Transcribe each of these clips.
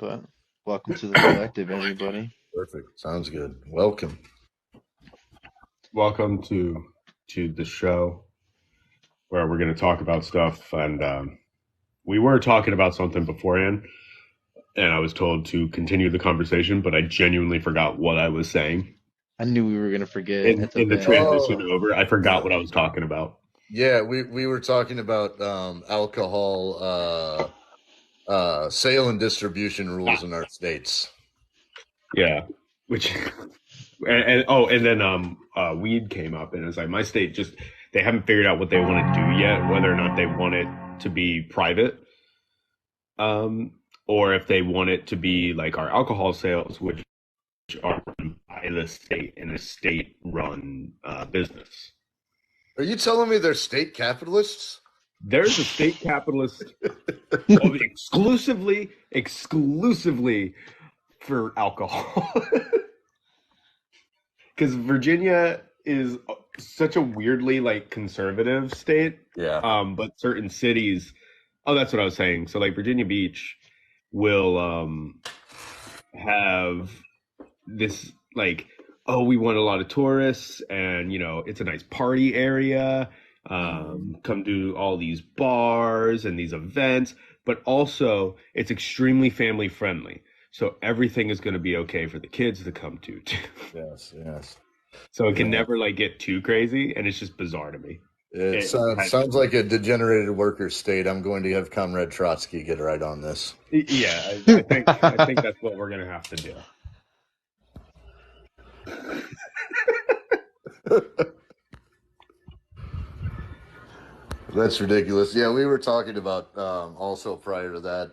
But welcome to the collective, everybody. Perfect. Sounds good. Welcome. Welcome to the show where we're going to talk about stuff. And we were talking about something beforehand, and I was told to continue the conversation, but I genuinely forgot what I was saying. I knew we were gonna forget. In the transition over, I forgot what I was talking about. Yeah, we were talking about alcohol sale and distribution rules in our states. Yeah, which and then weed came up, and it's like my state just they haven't figured out what they want to do yet, whether or not they want it to be private, or if they want it to be like our alcohol sales, which are run by the state in a state-run business. Are you telling me they're state capitalists? There's a state capitalist exclusively for alcohol. Because Virginia is such a weirdly like conservative state. Yeah. But certain cities, that's what I was saying. So like Virginia Beach will have this like, we want a lot of tourists, and it's a nice party area. Come do all these bars and these events, but also it's extremely family friendly. So everything is going to be okay for the kids to come to too. Yes. So it can never like get too crazy, and it's just bizarre to me. It sounds like a degenerated worker state. I'm going to have Comrade Trotsky get right on this. Yeah, I think that's what we're going to have to do. That's ridiculous. Yeah, we were talking about also prior to that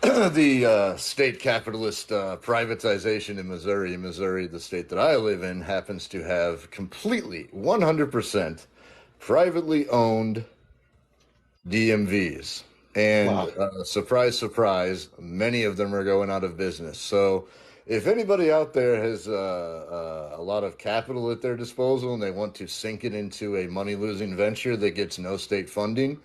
the state capitalist privatization in Missouri. Missouri, the state that I live in, happens to have completely 100% privately owned DMVs. And surprise, surprise, many of them are going out of business. So if anybody out there has a lot of capital at their disposal and they want to sink it into a money-losing venture that gets no state funding,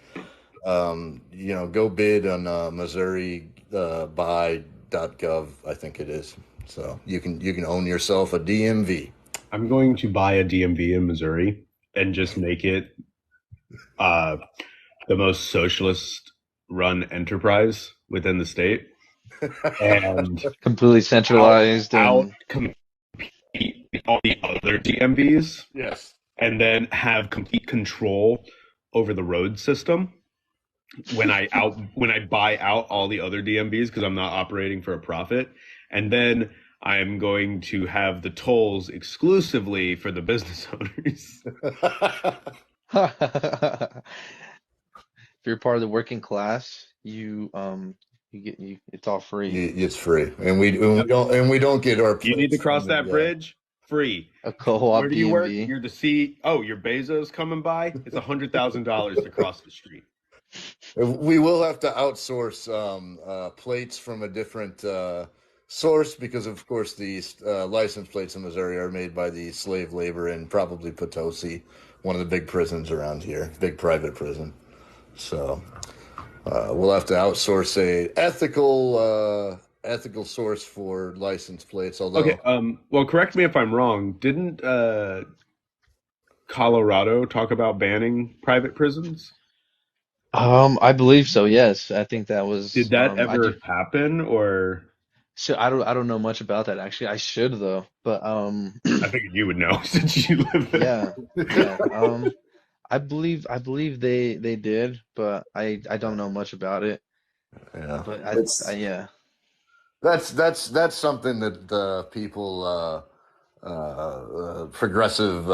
go bid on MissouriBuy.gov, I think it is. So you can own yourself a DMV. I'm going to buy a DMV in Missouri and just make it the most socialist-run enterprise within the state. And completely centralized out compete all the other DMVs. Yes. And then have complete control over the road system when I buy out all the other DMVs, because I'm not operating for a profit. And then I'm going to have the tolls exclusively for the business owners. If you're part of the working class, it's all free. It's free, and we don't get our. You need to cross that bridge. Free. A co-op. Where do you DMV. work? You're the C. Oh, your Bezos coming by. It's $100,000 to cross the street. We will have to outsource plates from a different source, because, of course, the license plates in Missouri are made by the slave labor in probably Potosi, one of the big prisons around here, big private prison. So. We'll have to outsource a ethical source for license plates. Although, okay, well, correct me if I'm wrong. Didn't Colorado talk about banning private prisons? I believe so. Yes, I think that was. Did that ever happen, or? So I don't know much about that actually. I should though, but I figured you would know since you live there. Yeah. I believe they did, but I don't know much about it. Yeah, but yeah. That's something that people progressive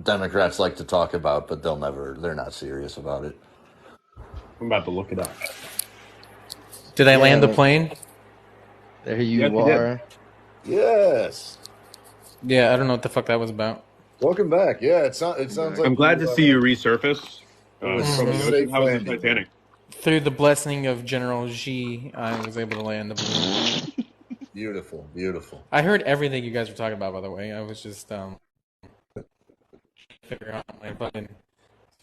Democrats like to talk about, but they're not serious about it. I'm about to look it up. Did I land the plane? There you are. Yes. Yeah, I don't know what the fuck that was about. Welcome back. Yeah, it sounds like. I'm glad to see you resurface. How was the Titanic? Through the blessing of General Xi, I was able to land the plane. Beautiful. I heard everything you guys were talking about, by the way. I was just figure out my fucking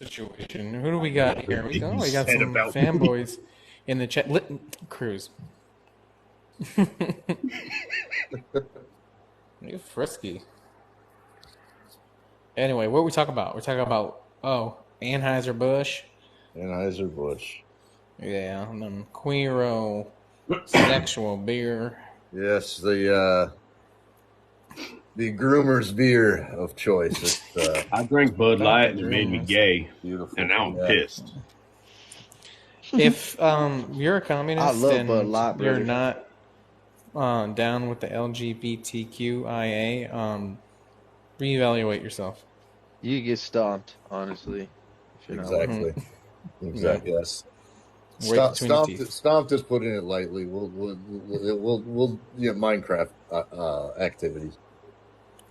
situation. Who do we got here? We got some fanboys. in the chat. Cruz. You're frisky. Anyway, what are we talking about? We're talking about Anheuser-Busch. Anheuser-Busch. Yeah, and then Queero sexual beer. Yes, the groomer's beer of choice. It's I drank Bud Not Light the and it made me groomers. gay, beautiful. and now I'm Yeah. pissed. If you're a communist love Bud and Light, you're brother. not down with the LGBTQIA, reevaluate yourself. You get stomped, honestly. If you're not like Exactly. Mm-hmm. Exactly. Yes. Right between the teeth. Stomped is putting it lightly. We'll Minecraft activities.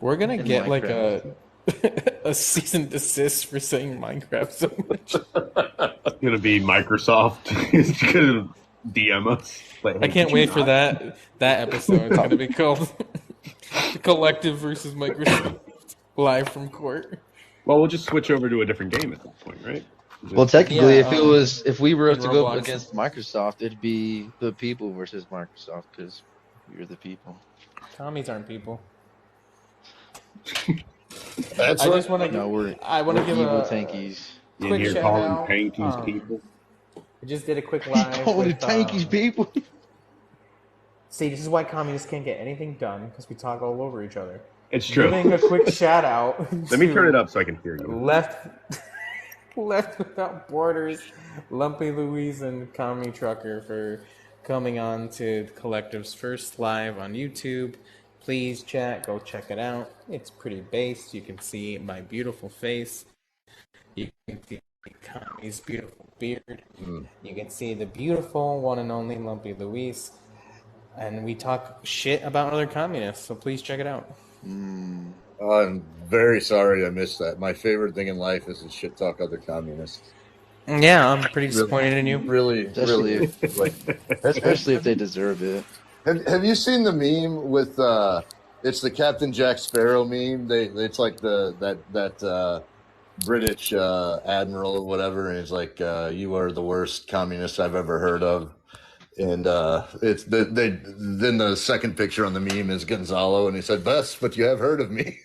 We're gonna In get like Minecraft. a cease and desist for saying Minecraft so much. It's gonna be Microsoft. It's gonna DM us. Like, I hey, can't could you wait for not? that episode. It's gonna be called The Collective versus Microsoft live from court. Well, we'll just switch over to a different game at that point, right? Well, technically, Yeah, if we were in to go Roblox. against Microsoft, it'd be the people versus Microsoft because we're the people. Commies aren't people. That's I right. just want to. No, we're give evil a tankies. In quick here shout calling out. tankies people. I just did a quick live. Holy with, tankies, people! See, this is why communists can't get anything done because we talk all over each other. It's true. Giving a quick shout out. Let me turn it up so I can hear you. Left Without Borders, Lumpy Louise, and Commie Trucker for coming on to Collective's first live on YouTube. Please go check it out. It's pretty based. You can see my beautiful face. You can see Commie's beautiful beard. You can see the beautiful one and only Lumpy Louise. And we talk shit about other communists, so please check it out. I'm very sorry I missed that. My favorite thing in life is to shit talk other communists. Yeah, I'm pretty disappointed in you. Really, Especially like. Especially if they deserve it. Have you seen the meme with it's the Captain Jack Sparrow meme? It's like that British admiral or whatever, and he's like, "You are the worst communist I've ever heard of." And it's then the second picture on the meme is Gonzalo, and he said, "Best, but you have heard of me."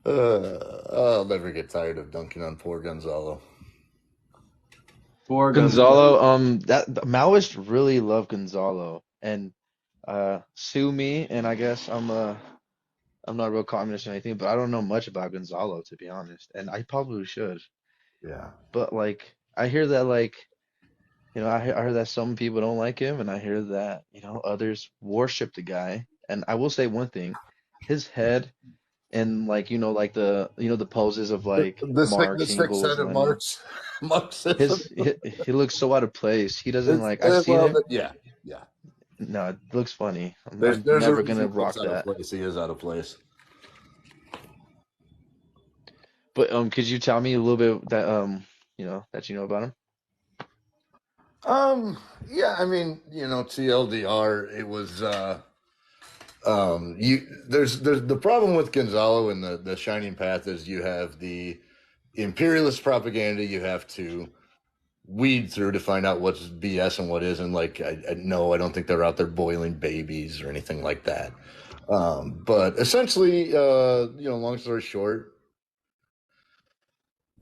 I'll never get tired of dunking on poor Gonzalo. Gonzalo, that the Maoists really love Gonzalo and sue me, and I guess I'm not a real communist or anything, but I don't know much about Gonzalo, to be honest, and I probably should. Yeah. But like, I hear that I heard that some people don't like him, and I hear that others worship the guy. And I will say one thing, his head and the poses of like The Marx, six Engels, headed Lenin. Marx. He looks so out of place. He doesn't I've seen him. Yeah. No, it looks funny. I'm There's never a gonna reason rock he's out of that. place. He is out of place. But could you tell me a little bit that that you know about him? Yeah, I mean, TLDR, it was there's the problem with Gonzalo and the Shining Path is you have the imperialist propaganda you have to weed through to find out what's BS and what isn't. Like, I don't think they're out there boiling babies or anything like that. But essentially, long story short,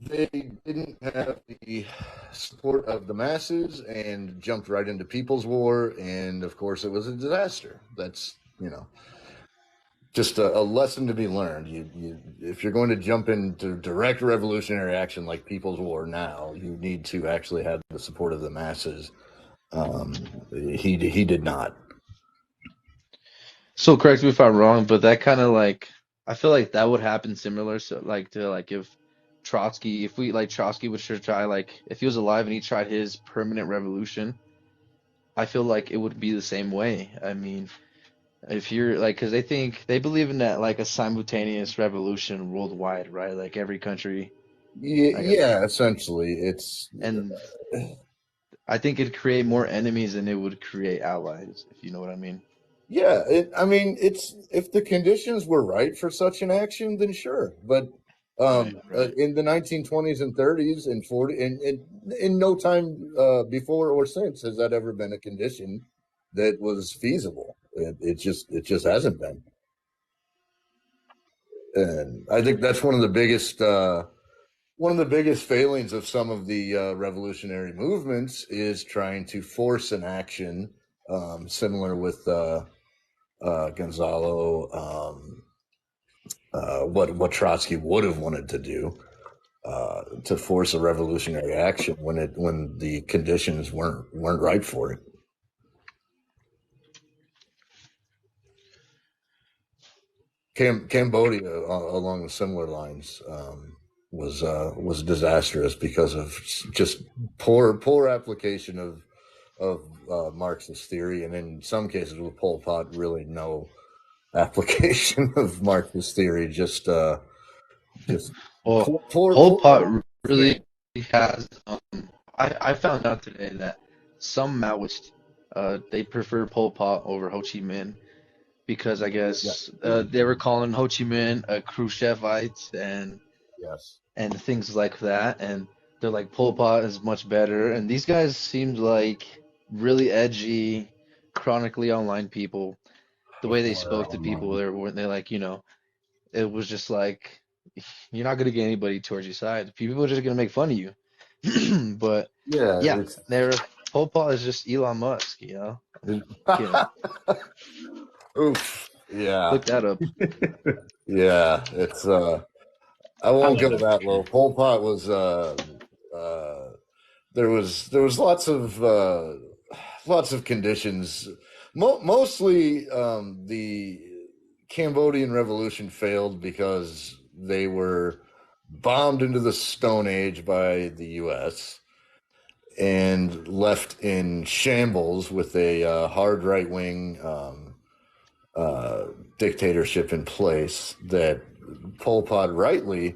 they didn't have the support of the masses and jumped right into People's War, and of course it was a disaster. That's just a lesson to be learned. You if you're going to jump into direct revolutionary action like People's War now, you need to actually have the support of the masses. He did not. So correct me if I'm wrong, but that kind of I feel like that would happen similar. So if Trotsky, if Trotsky would try if he was alive and he tried his permanent revolution, I feel like it would be the same way. I mean, if you're because they believe in that a simultaneous revolution worldwide, right? Like every country. Yeah, essentially, and I think it'd create more enemies than it would create allies, if you know what I mean. Yeah, it's if the conditions were right for such an action, then sure. But Right. In the 1920s and 30s and 40s, and in no time before or since has that ever been a condition that was feasible. It just hasn't been. And I think that's one of the biggest failings of some of the revolutionary movements is trying to force an action, similar with Gonzalo, what Trotsky would have wanted to do, to force a revolutionary action when the conditions weren't right for it. Cambodia, along similar lines, was disastrous because of just poor application of Marxist theory, and in some cases with Pol Pot, really no application of Marxist theory. Just Well, poor. Pol Pot really has. I found out today that some Maoists they prefer Pol Pot over Ho Chi Minh because I guess they were calling Ho Chi Minh a Khrushchevite Yes. and things like that, and they're like Pol Pot is much better, and these guys seemed like really edgy, chronically online people. The way they spoke to people, they're like, it was just like you're not gonna get anybody towards your side. People are just gonna make fun of you. But Yeah, yeah, Pol Pot is just Elon Musk, I'm kidding. Oof. Yeah. Look that up. Yeah. It's I won't go that low. Pol Pot was there was lots of conditions. Mostly the Cambodian Revolution failed because they were bombed into the Stone Age by the U.S. and left in shambles with a hard right wing dictatorship in place that Pol Pot rightly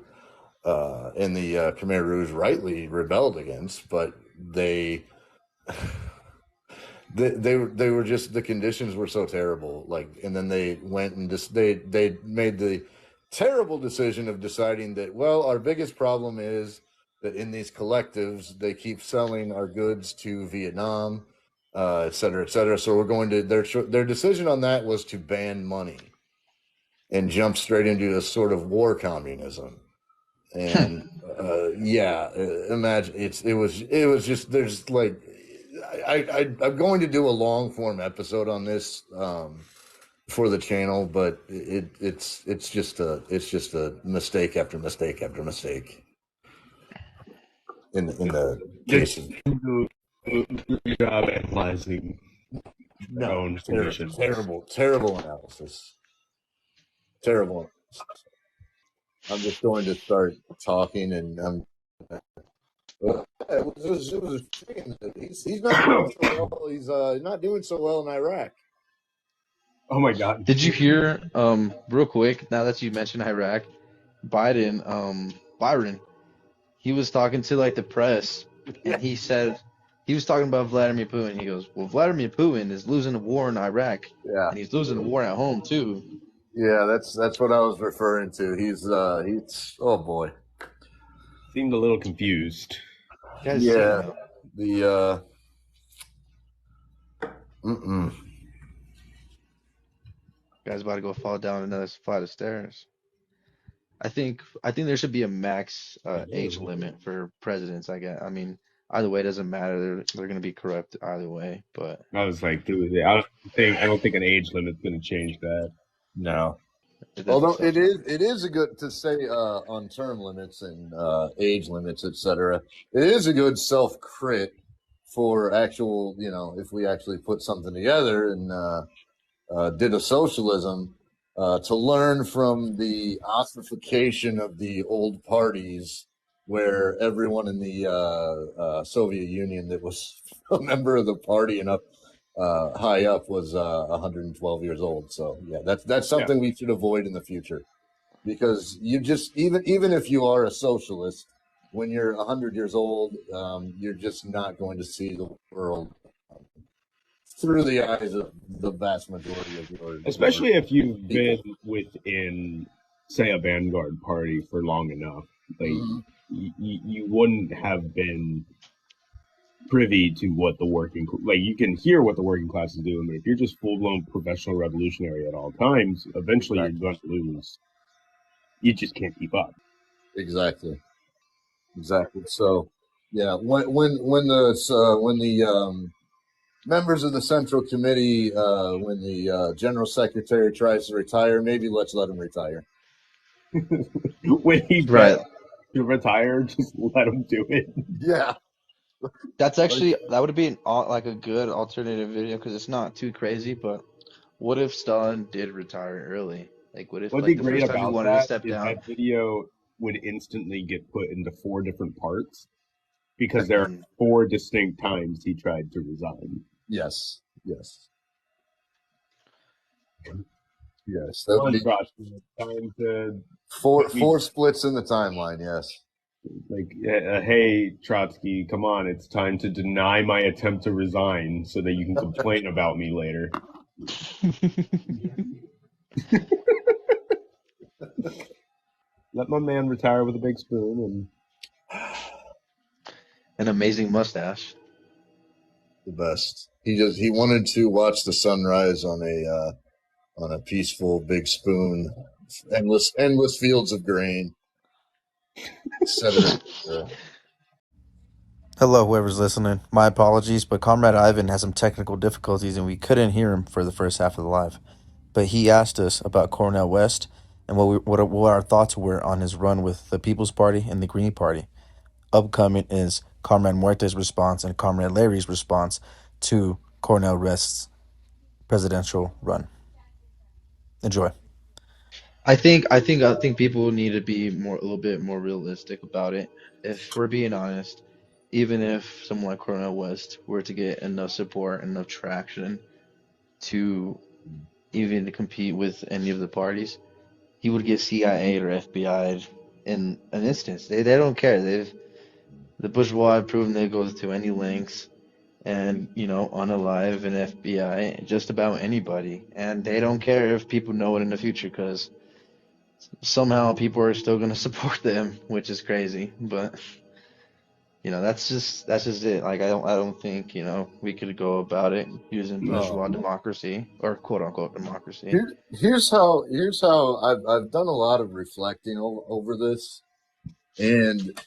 and the Khmer Rouge rightly rebelled against, but they were just, the conditions were so terrible. Like, and then they went and just they made the terrible decision of deciding that, well, our biggest problem is that in these collectives they keep selling our goods to Vietnam, et cetera, et cetera. So we're going to their decision on that was to ban money and jump straight into a sort of war communism. And imagine it was just, there's like, I'm going to do a long form episode on this for the channel, but it's just a mistake after mistake after mistake in the case of Good job analyzing their own conditions. terrible analysis. Terrible analysis. I'm just going to start talking, and he's not doing so well. He's not doing so well in Iraq. Oh my God! Did you hear, real quick, now that you mentioned Iraq, Byron, he was talking to like the press, and he said he was talking about Vladimir Putin. He goes, "Well, Vladimir Putin is losing a war in Iraq, and he's losing a war at home too." Yeah, that's what I was referring to. He's oh boy, Seemed a little confused. Yeah, the guy's about to go fall down another flight of stairs. I think there should be a max age limit for presidents. I mean, either way, it doesn't matter. They're going to be corrupt either way. But I was like, I don't think an age limit's going to change that. No. Although it is a good to say on term limits and age limits, etc. It is a good self crit for actual, if we actually put something together and did a socialism, to learn from the ossification of the old parties, where everyone in the Soviet Union that was a member of the party and up high up was 112 years old. So yeah, that's something we should avoid in the future, because you just, even if you are a socialist, when you're 100 years old, you're just not going to see the world through the eyes of the vast majority of your, especially if you've been within say, a vanguard party for long enough, like you wouldn't have been privy to what the working, like, you can hear what the working class is doing, but if you're just full blown professional revolutionary at all times, eventually you're going to lose. You just can't keep up. Exactly. So, yeah, when the members of the Central Committee, when the General Secretary tries to retire, maybe let's let him retire. When he Right. gets to retire, just let him do it. Yeah. That's actually that would be like a good alternative video because it's not too crazy. But what if Stalin did retire early? Like, what if What'd be like the great first time he about wanted to that step is down? that video would instantly get put into 4 different parts because there are 4 distinct times he tried to resign. Yes. That Come would on, be Trotsky, it's time to four splits in the timeline. Yes. like, hey, Trotsky, come on, it's time to deny my attempt to resign so that you can complain about me later. Let my man retire with a big spoon and An amazing mustache. The best. He wanted to watch the sunrise on a peaceful big spoon, endless fields of grain, etc. Hello, whoever's listening. My apologies, but Comrade Ivan had some technical difficulties and we couldn't hear him for the first half of the live. But he asked us about Cornell West and what our thoughts were on his run with the People's Party and the Green Party. Upcoming is Comrade Muerte's response and Comrade Larry's response to Cornell West's presidential run. Enjoy. I think people need to be a little bit more realistic about it. If we're being honest, even if someone like Cornel West were to get enough support, enough traction to even compete with any of the parties, he would get CIA or FBI'd in an instance. They don't care. The bourgeois have proven they go to any lengths and unalive an FBI just about anybody, and they don't care if people know it in the future because somehow people are still going to support them, which is crazy. But that's just it. Like I don't think we could go about it using bourgeois democracy or quote unquote democracy. Here's how I've done a lot of reflecting over this, and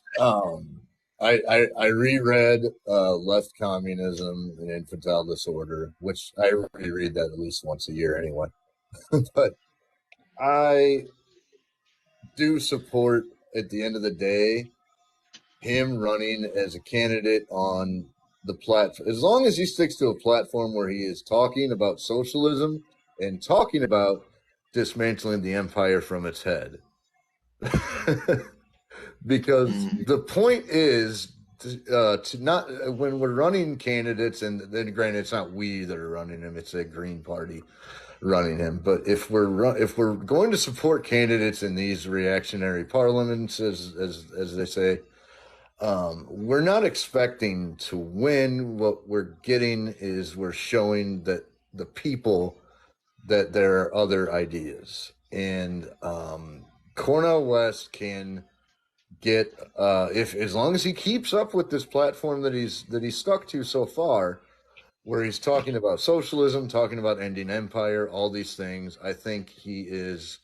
I reread Left Communism and Infantile Disorder, which I reread that at least once a year anyway. But I do support, at the end of the day, him running as a candidate on the platform, as long as he sticks to a platform where he is talking about socialism and talking about dismantling the empire from its head. Because the point is to not, when we're running candidates, and then granted it's not we that are running him, it's a Green Party running him, but if we're going to support candidates in these reactionary parliaments, as they say, we're not expecting to win. What we're getting is we're showing that the people that there are other ideas, and Cornel West can get, if as long as he keeps up with this platform that he's stuck to so far, where he's talking about socialism, talking about ending empire, all these things, I think he is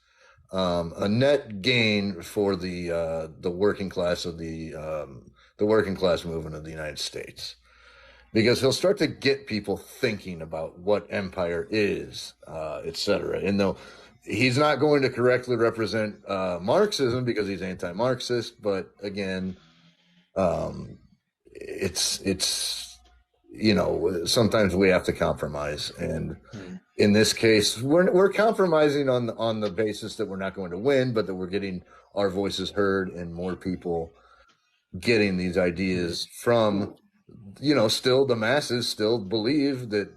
a net gain for the working class of the working class movement of the United States, because he'll start to get people thinking about what empire is, etc. And though he's not going to correctly represent Marxism because he's anti-Marxist, but again, it's sometimes we have to compromise, and in this case, we're compromising on the basis that we're not going to win, but that we're getting our voices heard and more people getting these ideas from, still the masses still believe that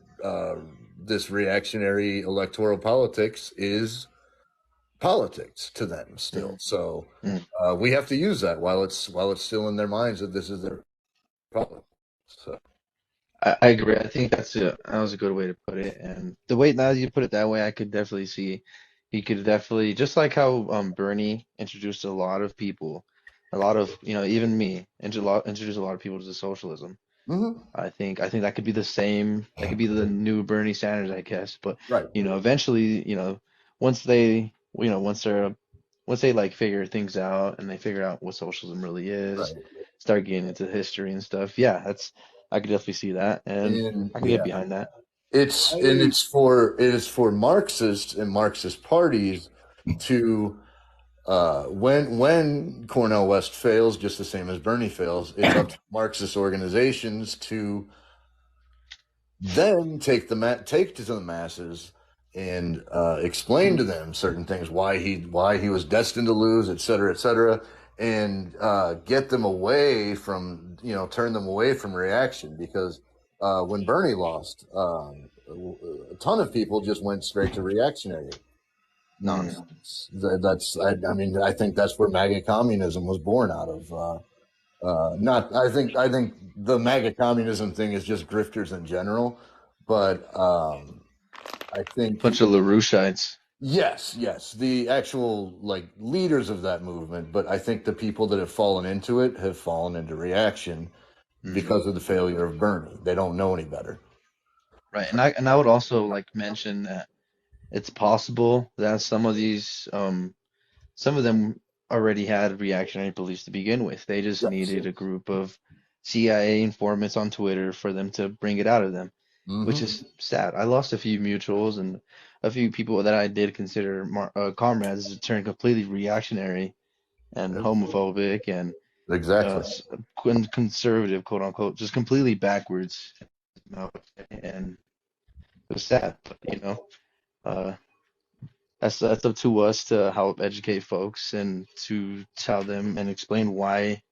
this reactionary electoral politics is politics to them still. So we have to use that while it's still in their minds that this is their politics. So. I agree. I think that was a good way to put it. And the way now you put it that way, I could definitely see he could definitely, just like how Bernie introduced a lot of people, a lot of, even me, introduced a lot of people to socialism. Hmm. I think that could be the same. That could be the new Bernie Sanders, I guess. But Right. eventually, once they, once they like figure things out and they figure out what socialism really is, Right. start getting into history and stuff. Yeah, I could definitely see that, and And I can get yeah, behind that. I it is for Marxists and Marxist parties to when Cornell West fails, just the same as Bernie fails, it's up to Marxist organizations to then take to the masses and explain to them certain things, why he was destined to lose, et cetera, and get them away from, turn them away from reaction. Because when Bernie lost, a ton of people just went straight to reactionary Mm. nonsense. I mean, I think that's where MAGA communism was born out of. Not, I think the MAGA communism thing is just grifters in general, but I think Bunch of LaRouchites. yes, the actual like leaders of that movement, but I think the people that have fallen into it have fallen into reaction Hmm. because of the failure of Bernie. They don't know any better. Right, and I would also like mention that it's possible that some of them already had reactionary beliefs to begin with. They just Yes. needed a group of CIA informants on Twitter for them to bring it out of them, which Hmm. is sad. I lost a few mutuals and a few people that I did consider comrades to turn completely reactionary and homophobic and Exactly. conservative, quote unquote, just completely backwards. And it was sad, but uh, that's up to us to help educate folks and to tell them and explain why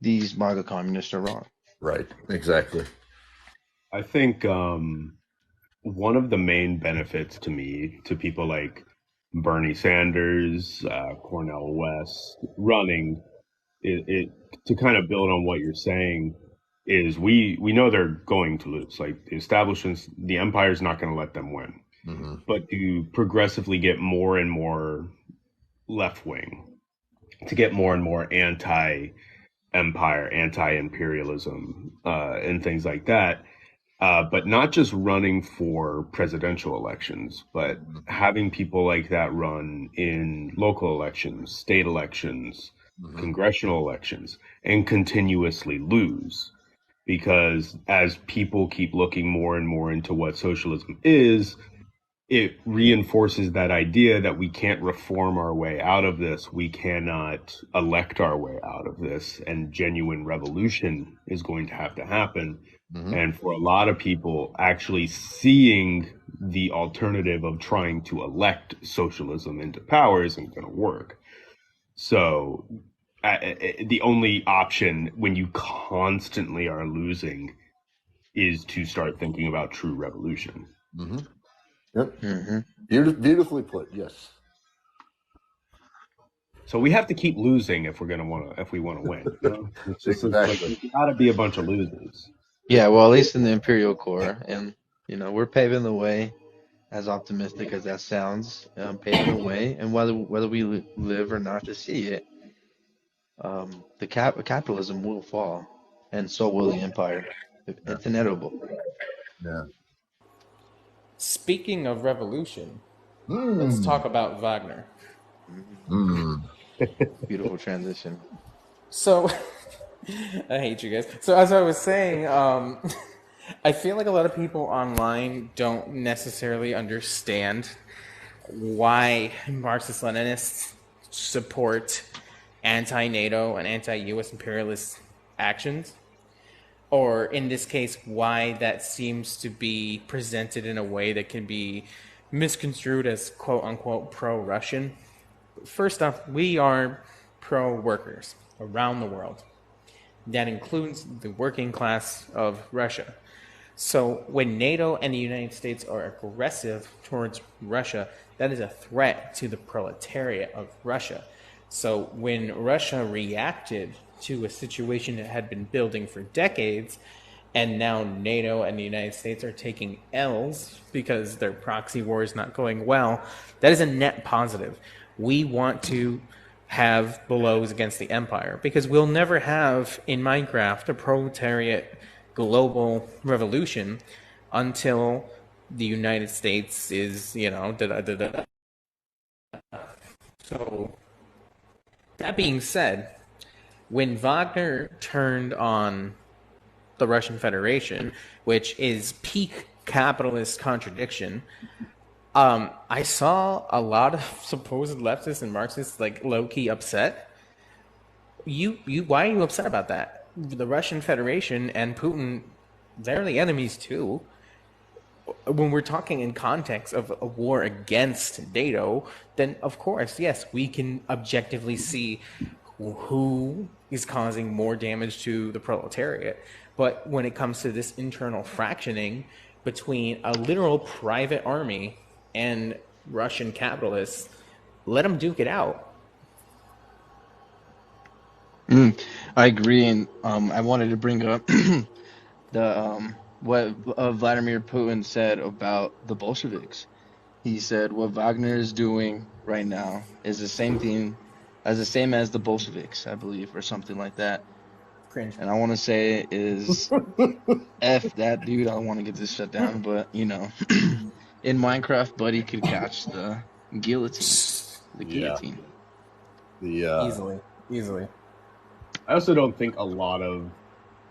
these MAGA communists are wrong. Right. Exactly. I think one of the main benefits to me, to people like Bernie Sanders, Cornell West running, it to kind of build on what you're saying is we know they're going to lose. Like the establishments, the empire's not going to let them win. Hmm. But to progressively get more and more left wing, to get more and more anti empire, anti imperialism, and things like that. But not just running for presidential elections, but having people like that run in local elections, state elections, Hmm. congressional elections, and continuously lose. Because as people keep looking more and more into what socialism is, it reinforces that idea that we can't reform our way out of this. We cannot elect our way out of this. And genuine revolution is going to have to happen. Hmm. And for a lot of people, actually seeing the alternative of trying to elect socialism into power isn't going to work. So the only option when you constantly are losing is to start thinking about true revolution. Hmm. Yep. Hmm. Beautifully put. Yes. So we have to keep losing if we want to win. It's like Exactly. there's got to be a bunch of losers. Yeah, well, at least in the Imperial Core, and we're paving the way. As optimistic as that sounds, paving the way, and whether we live or not to see it, the capitalism will fall, and so will the empire. Yeah. It's inevitable. Yeah. Speaking of revolution, let's Mm. talk about Wagner. Mhm. Mm. Beautiful transition. So, I hate you guys. So, as I was saying, I feel like a lot of people online don't necessarily understand why Marxist Leninists support anti NATO and anti US imperialist actions. Or in this case, why that seems to be presented in a way that can be misconstrued as quote unquote pro Russian. First off, we are pro workers around the world. That includes the working class of Russia. So when NATO and the United States are aggressive towards Russia, that is a threat to the proletariat of Russia. So when Russia reacted to a situation that had been building for decades and now NATO and the United States are taking L's because their proxy war is not going well, that is a net positive. We want to have blows against the empire because we'll never have in Minecraft a proletariat global revolution until the United States is, So, that being said, when Wagner turned on the Russian Federation, which is peak capitalist contradiction, I saw a lot of supposed leftists and Marxists like low-key upset. Why are you upset about that? The Russian Federation and Putin, they're the enemies too. When we're talking in context of a war against NATO, then of course, yes, we can objectively see who is causing more damage to the proletariat. But when it comes to this internal fractioning between a literal private army and Russian capitalists, let them duke it out. I agree, and I wanted to bring up what Vladimir Putin said about the Bolsheviks. He said what Wagner is doing right now is the same as the Bolsheviks, I believe, or something like that. Cringe. And I want to say is F that dude. I don't want to get this shut down, but in Minecraft, Buddy could catch the guillotine. The guillotine. Easily. I also don't think a lot of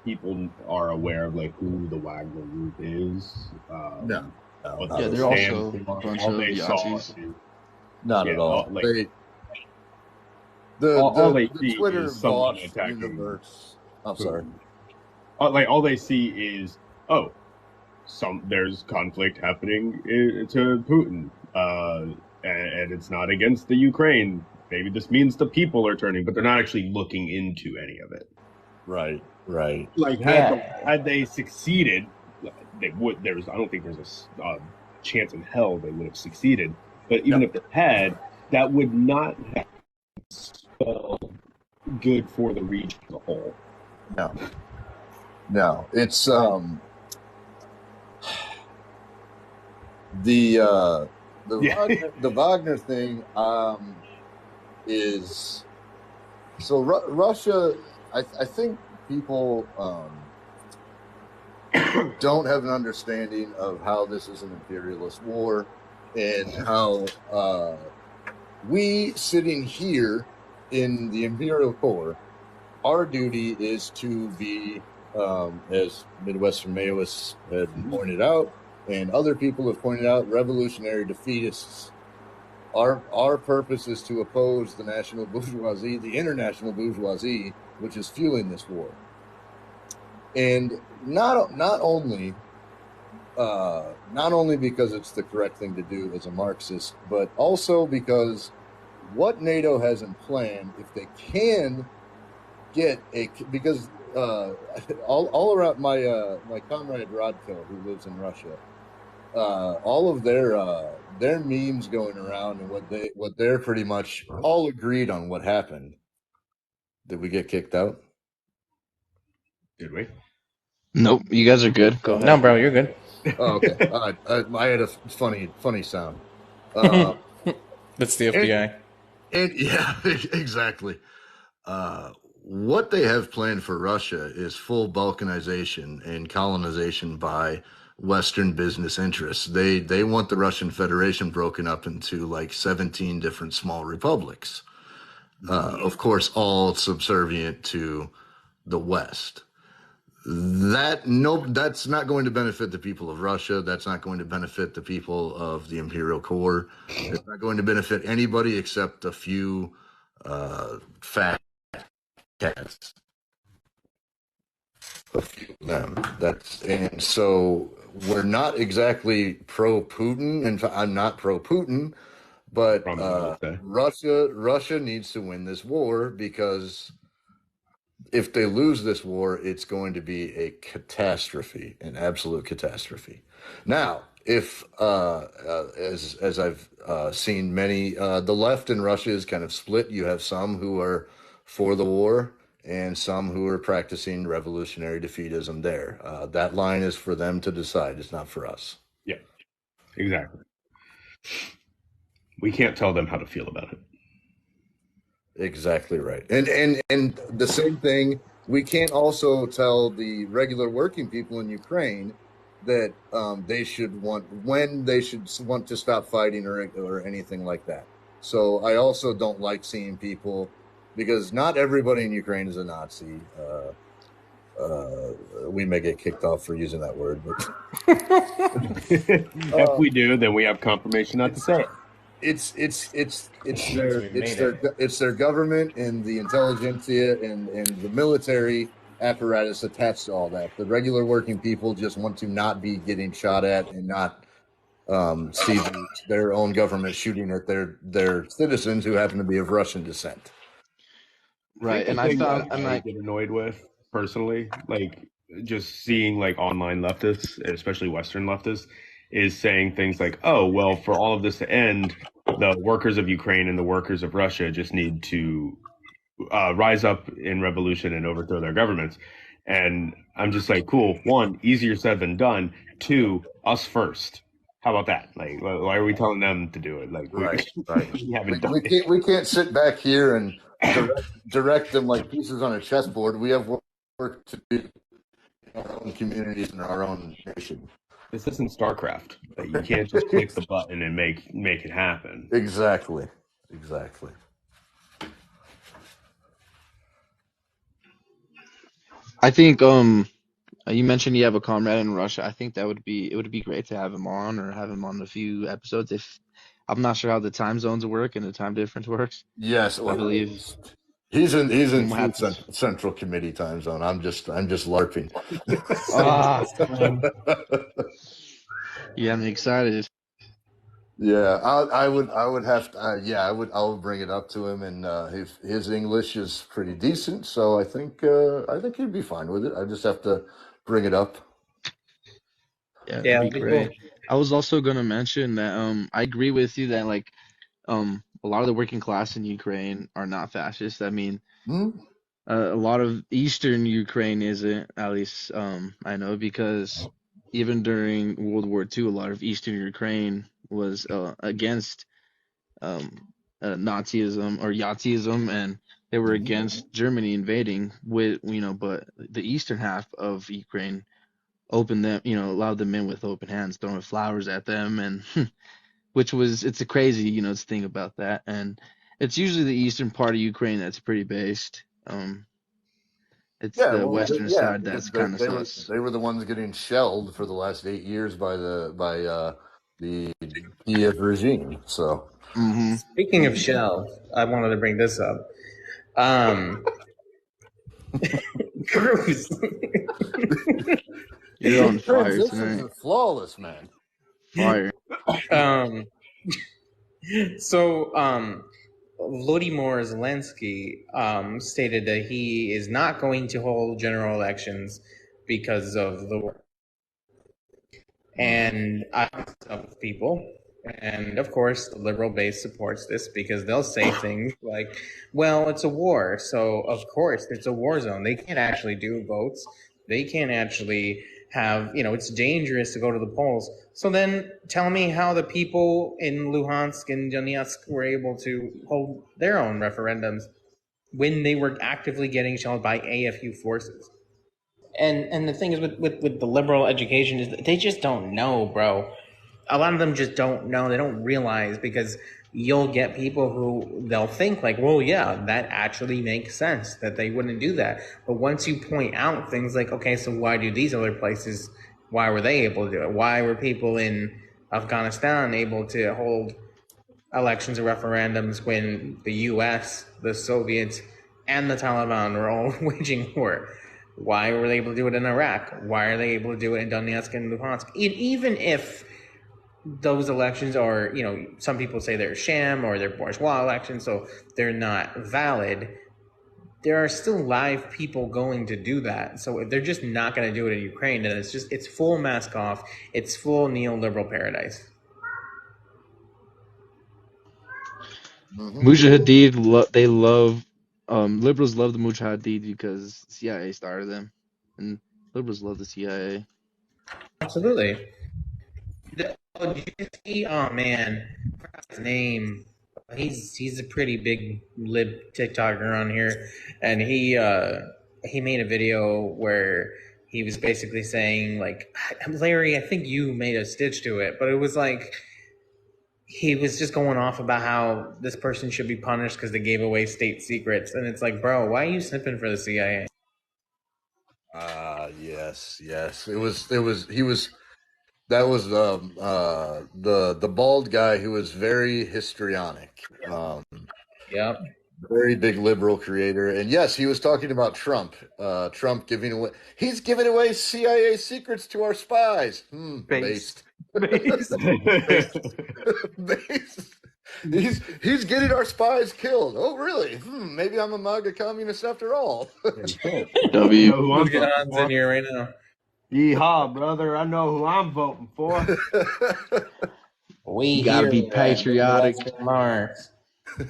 people are aware of like who the Wagner Group is. No. Yeah, they're also a bunch of Yahoos. Not at all. Like, the they see Twitter is someone bot attacking universe. I'm Putin. sorry. Like all they see is there's conflict happening to Putin, and it's not against the Ukraine. Maybe this means the people are turning, but they're not actually looking into any of it. Right. Like had they succeeded, they would. I don't think there's a chance in hell they would have succeeded. But even if they had, that would not have spelled good for the region as a whole. No. It's the Wagner thing is so Russia. I think people don't have an understanding of how this is an imperialist war and how we sitting here in the imperial core, our duty is to be, as Midwestern Maoists had pointed out, and other people have pointed out, revolutionary defeatists. Our purpose is to oppose the national bourgeoisie, the international bourgeoisie, which is fueling this war. And not only because it's the correct thing to do as a Marxist, but also because what NATO has in plan, if they can get because all around my comrade Rodko, who lives in Russia, all of their memes going around and what they're pretty much all agreed on what happened. Did we get kicked out? Did we? Nope, you guys are good. Go ahead. No, bro, you're good. Oh, okay. I had a funny sound. That's the FBI. And yeah, exactly. What they have planned for Russia is full balkanization and colonization by Western business interests. They want the Russian Federation broken up into like 17 different small republics. Of course, all subservient to the West. That's not going to benefit the people of Russia. That's not going to benefit the people of the imperial core. It's not going to benefit anybody except a few fat cats. A few of them. And so we're not exactly pro-Putin. In fact, I'm not pro-Putin, but Russia needs to win this war, because if they lose this war, it's going to be a catastrophe, an absolute catastrophe. Now, if as I've seen many, the left in Russia is kind of split. You have some who are for the war, and some who are practicing revolutionary defeatism there. That line is for them to decide. It's not for us. Yeah, exactly. We can't tell them how to feel about it. Exactly right. And the same thing, we can't also tell the regular working people in Ukraine that they should want to stop fighting or anything like that. So I also don't like seeing people, because not everybody in Ukraine is a Nazi. We may get kicked off for using that word, but If we do, then we have confirmation not to say it. It's their government and the intelligentsia and the military apparatus attached to all that. The regular working people just want to not be getting shot at and not see their own government shooting at their citizens who happen to be of Russian descent. Right, and I found, and I get annoyed with personally, like just seeing like online leftists, especially Western leftists, is saying things like, "Oh, well, for all of this to end, the workers of Ukraine and the workers of Russia just need to rise up in revolution and overthrow their governments." And I'm just like, cool. One, easier said than done. Two, us first. How about that? Like, why are we telling them to do it? Like, right. we haven't done it. We can't sit back here and direct them like pieces on a chessboard. We have work to do in our own communities and our own nation. This isn't StarCraft. Like, you can't just click the button and make it happen. Exactly. I think you mentioned you have a comrade in Russia. I think it would be great to have him on, or have him on a few episodes. If I'm not sure how the time zones work and the time difference works. Yes, I believe he's in Central Committee time zone. I'm just LARPing. You got me excited. Yeah, I would have to. I will bring it up to him, and his English is pretty decent, so I think he'd be fine with it. I just have to bring it up. Yeah, that'd be great. Cool. I was also gonna mention that I agree with you that like a lot of the working class in Ukraine are not fascist. I mean, a lot of Eastern Ukraine isn't, at least I know, because even during World War II, a lot of Eastern Ukraine was against Nazism or Yazism, and they were against Germany invading. But the eastern half of Ukraine opened them, allowed them in with open hands, throwing flowers at them, and it's a crazy, thing about that. And it's usually the eastern part of Ukraine that's pretty based. It's the western side that's kind of sus. They were the ones getting shelled for the last 8 years by the Kiev regime. So, Speaking of shell, I wanted to bring this up. Cruz. You're on fire tonight. This is flawless, man. Fire. So, Volodymyr Zelensky stated that he is not going to hold general elections because of the war. And I of people, and of course the liberal base supports this, because they'll say things like, well, it's a war, so of course it's a war zone. They can't actually do votes. They can't actually have, it's dangerous to go to the polls. So then tell me how the people in Luhansk and Donetsk were able to hold their own referendums when they were actively getting shelled by AFU forces. And the thing is with the liberal education is that they just don't know, bro. A lot of them just don't know. They don't realize, because you'll get people who they'll think like, well, yeah, that actually makes sense that they wouldn't do that. But once you point out things like, okay, so why do these other places, why were they able to do it? Why were people in Afghanistan able to hold elections or referendums when the US, the Soviets, and the Taliban were all waging war? Why were they able to do it in Iraq? Why are they able to do it in Donetsk and Luhansk? Even if those elections are, some people say they're sham or they're bourgeois elections, so they're not valid, there are still live people going to do that. So if they're just not going to do it in Ukraine, then it's full mask off. It's full neoliberal paradise. Mujahideen, they love Liberals love the Mujahideen because CIA started them, and liberals love the CIA. Absolutely. Did you see? Oh man, I forgot his name. He's a pretty big lib TikToker on here, and he made a video where he was basically saying like, Larry, I think you made a stitch to it, but it was like he was just going off about how this person should be punished because they gave away state secrets, and it's like, bro, why are you snipping for the CIA? Yes. That was the bald guy who was very histrionic. Yep. Very big liberal creator. And yes, he was talking about Trump. Trump he's giving away CIA secrets to our spies. Based. Based. Based. He's getting our spies killed. Oh, really? Maybe I'm a MAGA communist after all. W. Who's getting on in here right now? Yeehaw, brother! I know who I'm voting for. We gotta be here at patriotic. Mars. Yeah,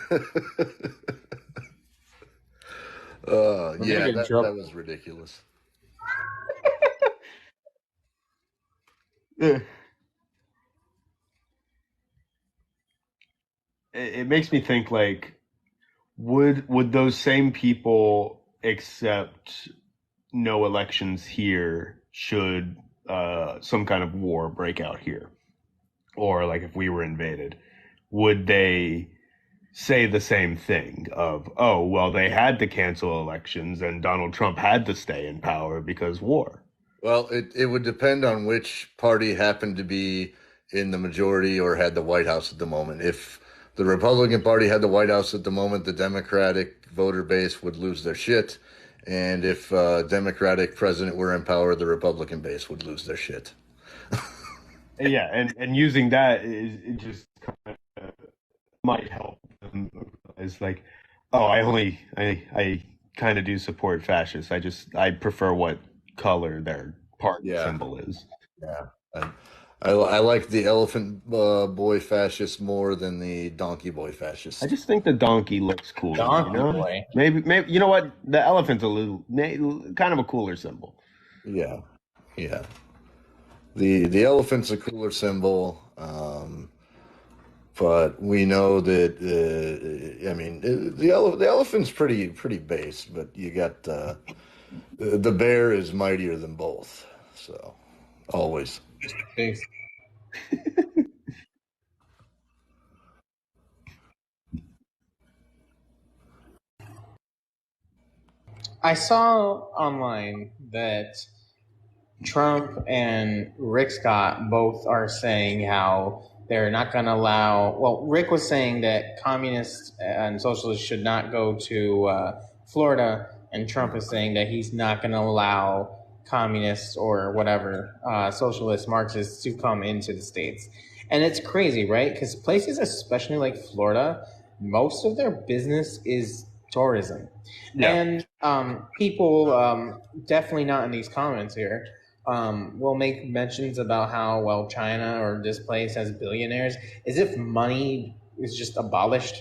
that was ridiculous. It makes me think, like, would those same people accept no elections here should some kind of war break out here, or like if we were invaded? Would they say the same thing of, oh, well, they had to cancel elections and Donald Trump had to stay in power because war? Well, it would depend on which party happened to be in the majority or had the White House at the moment. If the Republican Party had the White House at the moment, the Democratic voter base would lose their shit. And if Democratic president were in power, the Republican base would lose their shit. Yeah, and using that it just kind of might help them. It's like, oh, I kind of do support fascists. I prefer what color their party symbol is. Yeah. I like the elephant boy fascist more than the donkey boy fascist. I just think the donkey looks cool. Donkey boy. Maybe you know what? The elephant's a little kind of a cooler symbol. Yeah. The elephant's a cooler symbol, but we know that the elephant's pretty base, but you got the bear is mightier than both. So always. Thanks. I saw online that Trump and Rick Scott both are saying how they're not going to allow. Well, Rick was saying that communists and socialists should not go to Florida, and Trump is saying that he's not going to allow communists or whatever, socialist Marxists to come into the States. And it's crazy, right? Because places, especially like Florida, most of their business is tourism. Yeah. And people, definitely not in these comments here, will make mentions about how, well, China or this place has billionaires, as if money is just abolished,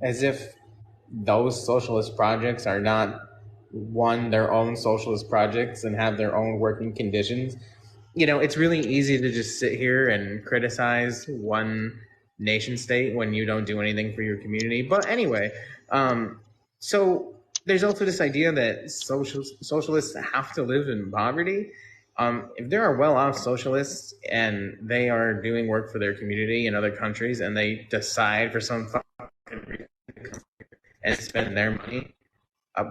as if those socialist projects are not their own socialist projects and have their own working conditions. You know, it's really easy to just sit here and criticize one nation state when you don't do anything for your community. But anyway, so there's also this idea that socialists have to live in poverty. If there are well-off socialists and they are doing work for their community in other countries and they decide for some fucking reason and spend their money,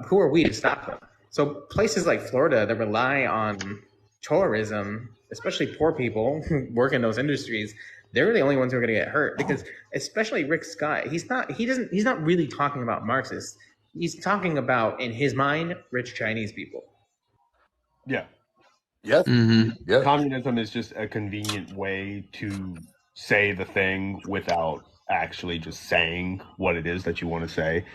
who are we to stop them? So places like Florida that rely on tourism, especially poor people who work in those industries, they're the only ones who are going to get hurt, because especially Rick Scott, he's not really talking about Marxists. He's talking about, in his mind, rich Chinese people. Yeah. Yes. Mm-hmm. Yep. Communism is just a convenient way to say the thing without actually just saying what it is that you want to say.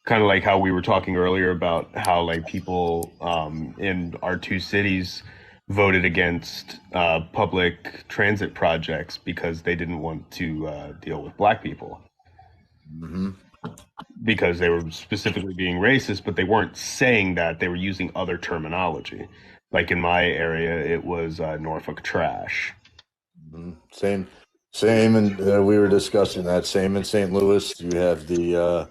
Kind of like how we were talking earlier about how, like, people in our two cities voted against public transit projects because they didn't want to deal with black people. Mm-hmm. because they were specifically being racist, but they weren't saying that. They were using other terminology. Like in my area, it was Norfolk trash. Same, and we were discussing that. Same in St. Louis. You have the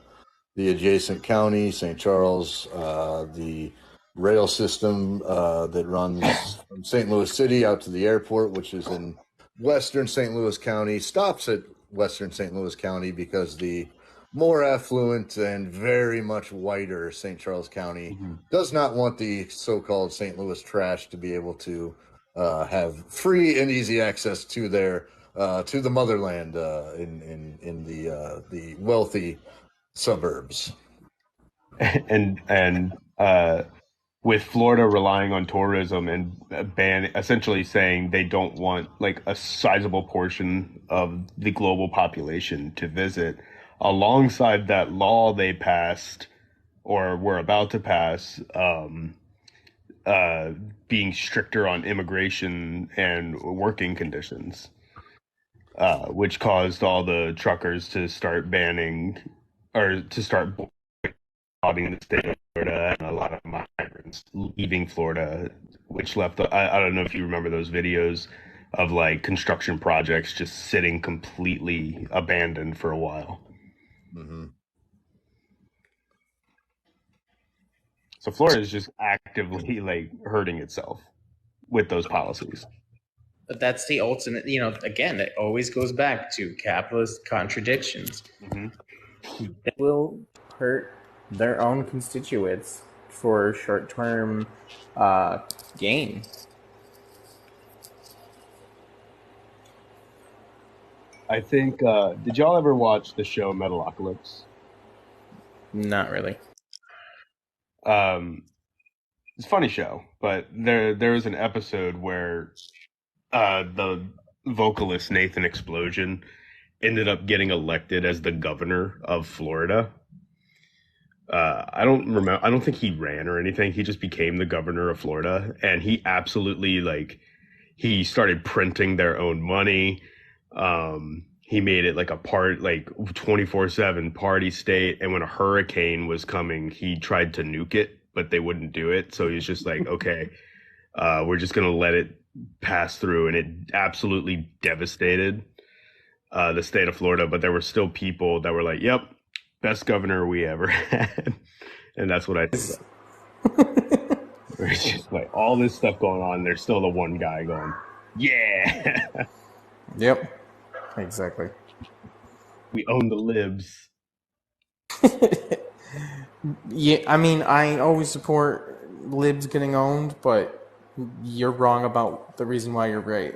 adjacent county, St. Charles, the rail system that runs from St. Louis City out to the airport, which is in western St. Louis County, stops at western St. Louis County because the more affluent and very much whiter St. Charles County does not want the so-called St. Louis trash to be able to have free and easy access to their to the motherland in the wealthy suburbs. And with Florida relying on tourism and essentially saying they don't want like a sizable portion of the global population to visit, alongside that law they passed or were about to pass, being stricter on immigration and working conditions, which caused all the truckers to start banning or to start boycotting the state of Florida, and a lot of migrants leaving Florida, which left, I don't know if you remember those videos of like construction projects just sitting completely abandoned for a while. So Florida is just actively like hurting itself with those policies. But that's the ultimate, again, it always goes back to capitalist contradictions. They will hurt their own constituents for short-term gain. I think, did y'all ever watch the show Metalocalypse? Not really. It's a funny show, but there is an episode where the vocalist Nathan Explosion ended up getting elected as the governor of Florida. I don't think he ran or anything. He just became the governor of Florida, and he absolutely he started printing their own money. He made it like a 24/7 party state. And when a hurricane was coming, he tried to nuke it, but they wouldn't do it. So he's just like, okay, we're just going to let it pass through. And it absolutely devastated the state of Florida. But there were still people that were like, yep, best governor we ever had. And that's what I think. There's just like all this stuff going on. There's still the one guy going, yeah. Yep. Exactly. We own the libs. Yeah, I mean, I always support libs getting owned, but you're wrong about the reason why you're right.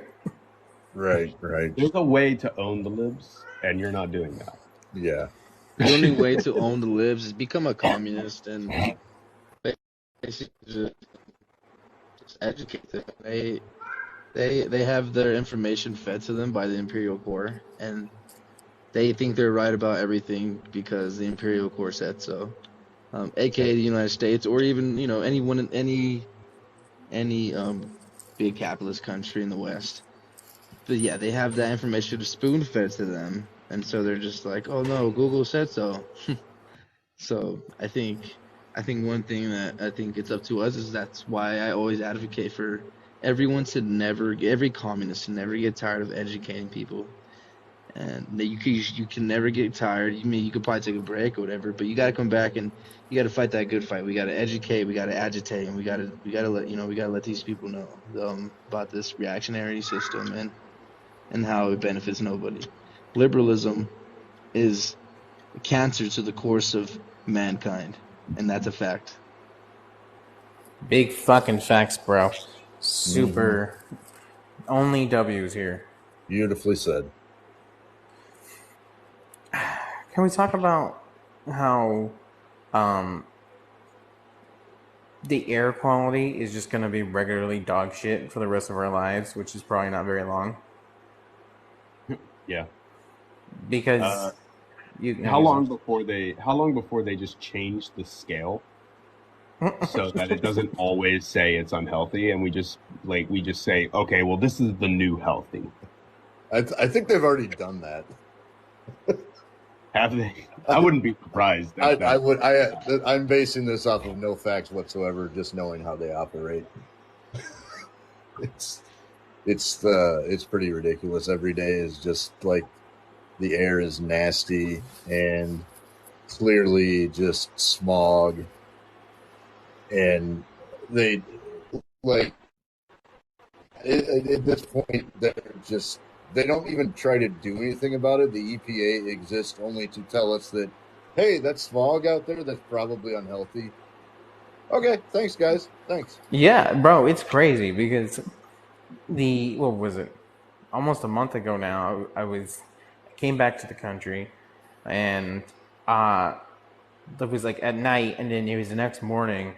Right. There's a way to own the libs, and you're not doing that. Yeah. The only way to own the libs is become a communist and basically just educate them. They have their information fed to them by the Imperial Core, and they think they're right about everything because the Imperial Core said so. AKA the United States, or even anyone in any big capitalist country in the West. But yeah, they have that information spoon fed to them, and so they're just like, oh no, Google said so. So I think one thing that I think it's up to us is that's why I always advocate for every communist to never get tired of educating people, and you can never get tired. You could probably take a break or whatever, but you got to come back and you got to fight that good fight. We got to educate, we got to agitate, and we got to let these people know about this reactionary system and how it benefits nobody. Liberalism is a cancer to the course of mankind, and that's a fact. Big fucking facts, bro. Super. Only W's here. Beautifully said. Can we talk about how the air quality is just going to be regularly dog shit for the rest of our lives, which is probably not very long? Yeah. Because how long before they just change the scale so that it doesn't always say it's unhealthy, and we just say, okay, well, this is the new healthy. I think they've already done that. Have they? I wouldn't be surprised if that. I'm basing this off of no facts whatsoever, just knowing how they operate. It's pretty ridiculous. Every day is just like the air is nasty and clearly just smog, and they like at this point they don't even try to do anything about it. The EPA exists only to tell us that, hey, that's smog out there, that's probably unhealthy. Okay, thanks guys, thanks. Yeah, bro, it's crazy because what was it? Almost a month ago now, I came back to the country, and it was like at night, and then it was the next morning,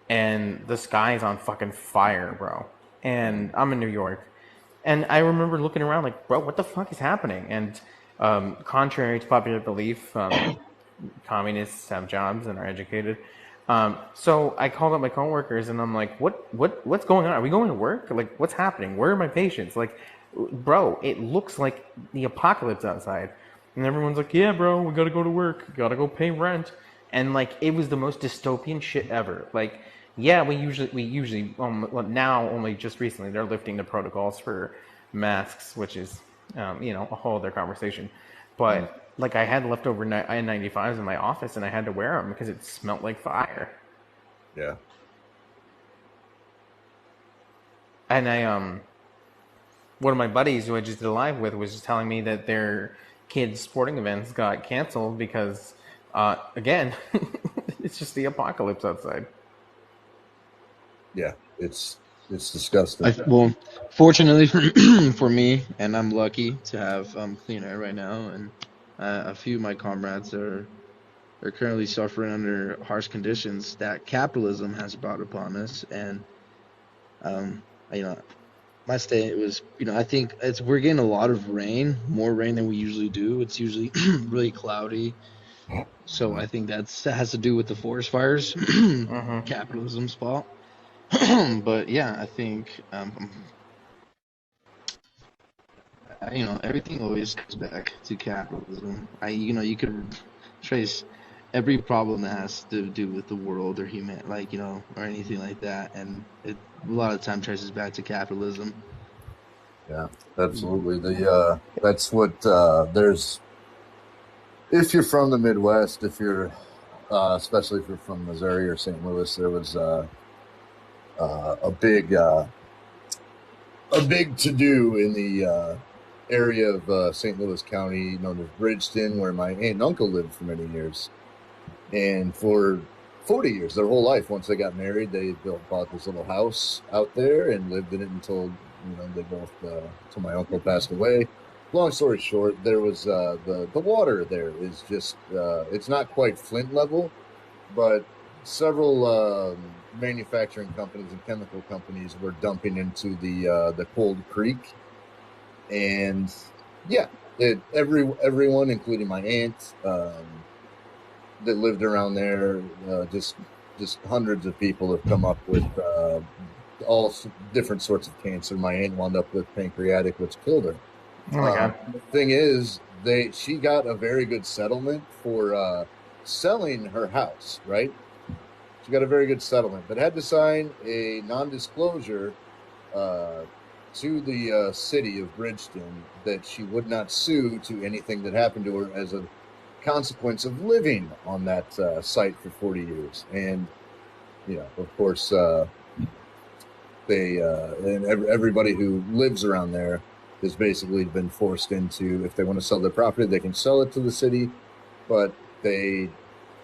and the sky is on fucking fire, bro. And I'm in New York, and I remember looking around like, bro, what the fuck is happening? And contrary to popular belief, communists have jobs and are educated. So I called up my coworkers and I'm like, what's going on? Are we going to work? Like, what's happening? Where are my patients? Like, bro, it looks like the apocalypse outside. And everyone's like, yeah, bro, we gotta go to work. Gotta go pay rent. And like, it was the most dystopian shit ever. Like, yeah, we usually now only just recently they're lifting the protocols for masks, which is, a whole other conversation. But like I had leftover N95s in my office, and I had to wear them because it smelled like fire. Yeah. And one of my buddies who I just did a live with was just telling me that their kids' sporting events got canceled because, again, it's just the apocalypse outside. Yeah, it's disgusting. Well, fortunately for me, and I'm lucky to have clean air right now, and a few of my comrades are currently suffering under harsh conditions that capitalism has brought upon us. And my state was, I think we're getting a lot of rain, more rain than we usually do. It's usually really cloudy. So I think that has to do with the forest fires, capitalism's fault. But yeah, I think everything always comes back to capitalism. You could trace every problem that has to do with the world or human, or anything like that, and it a lot of time traces back to capitalism. Yeah, absolutely. That's what there's. If you're from the Midwest, if you're especially if you're from Missouri or St. Louis, there was a big to-do in the area of St. Louis County known as Bridgeton, where my aunt and uncle lived for many years. And for 40 years, their whole life, once they got married, they bought this little house out there and lived in it until they both until my uncle passed away. Long story short, there was the water there is just it's not quite Flint level, but several manufacturing companies and chemical companies were dumping into the cold creek, and yeah, everyone, including my aunt, that lived around there, just hundreds of people have come up with all different sorts of cancer. My aunt wound up with pancreatic, which killed her. Oh my God. The thing is, she got a very good settlement for selling her house, right? She got a very good settlement, but had to sign a non-disclosure to the city of Bridgeton that she would not sue to anything that happened to her as a consequence of living on that site for 40 years. And, of course, everybody who lives around there has basically been forced into, if they want to sell their property, they can sell it to the city, but they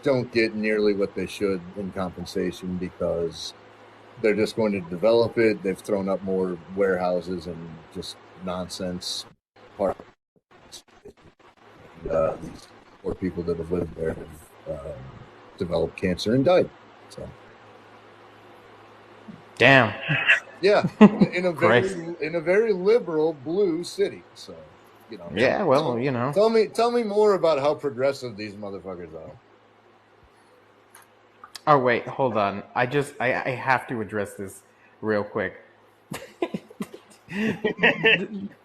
don't get nearly what they should in compensation because they're just going to develop it. They've thrown up more warehouses and just nonsense. These poor people that have lived there have developed cancer and died. So, damn. Yeah, in a very liberal blue city. So, Yeah, well, Tell me more about how progressive these motherfuckers are. Oh wait, hold on. I have to address this real quick.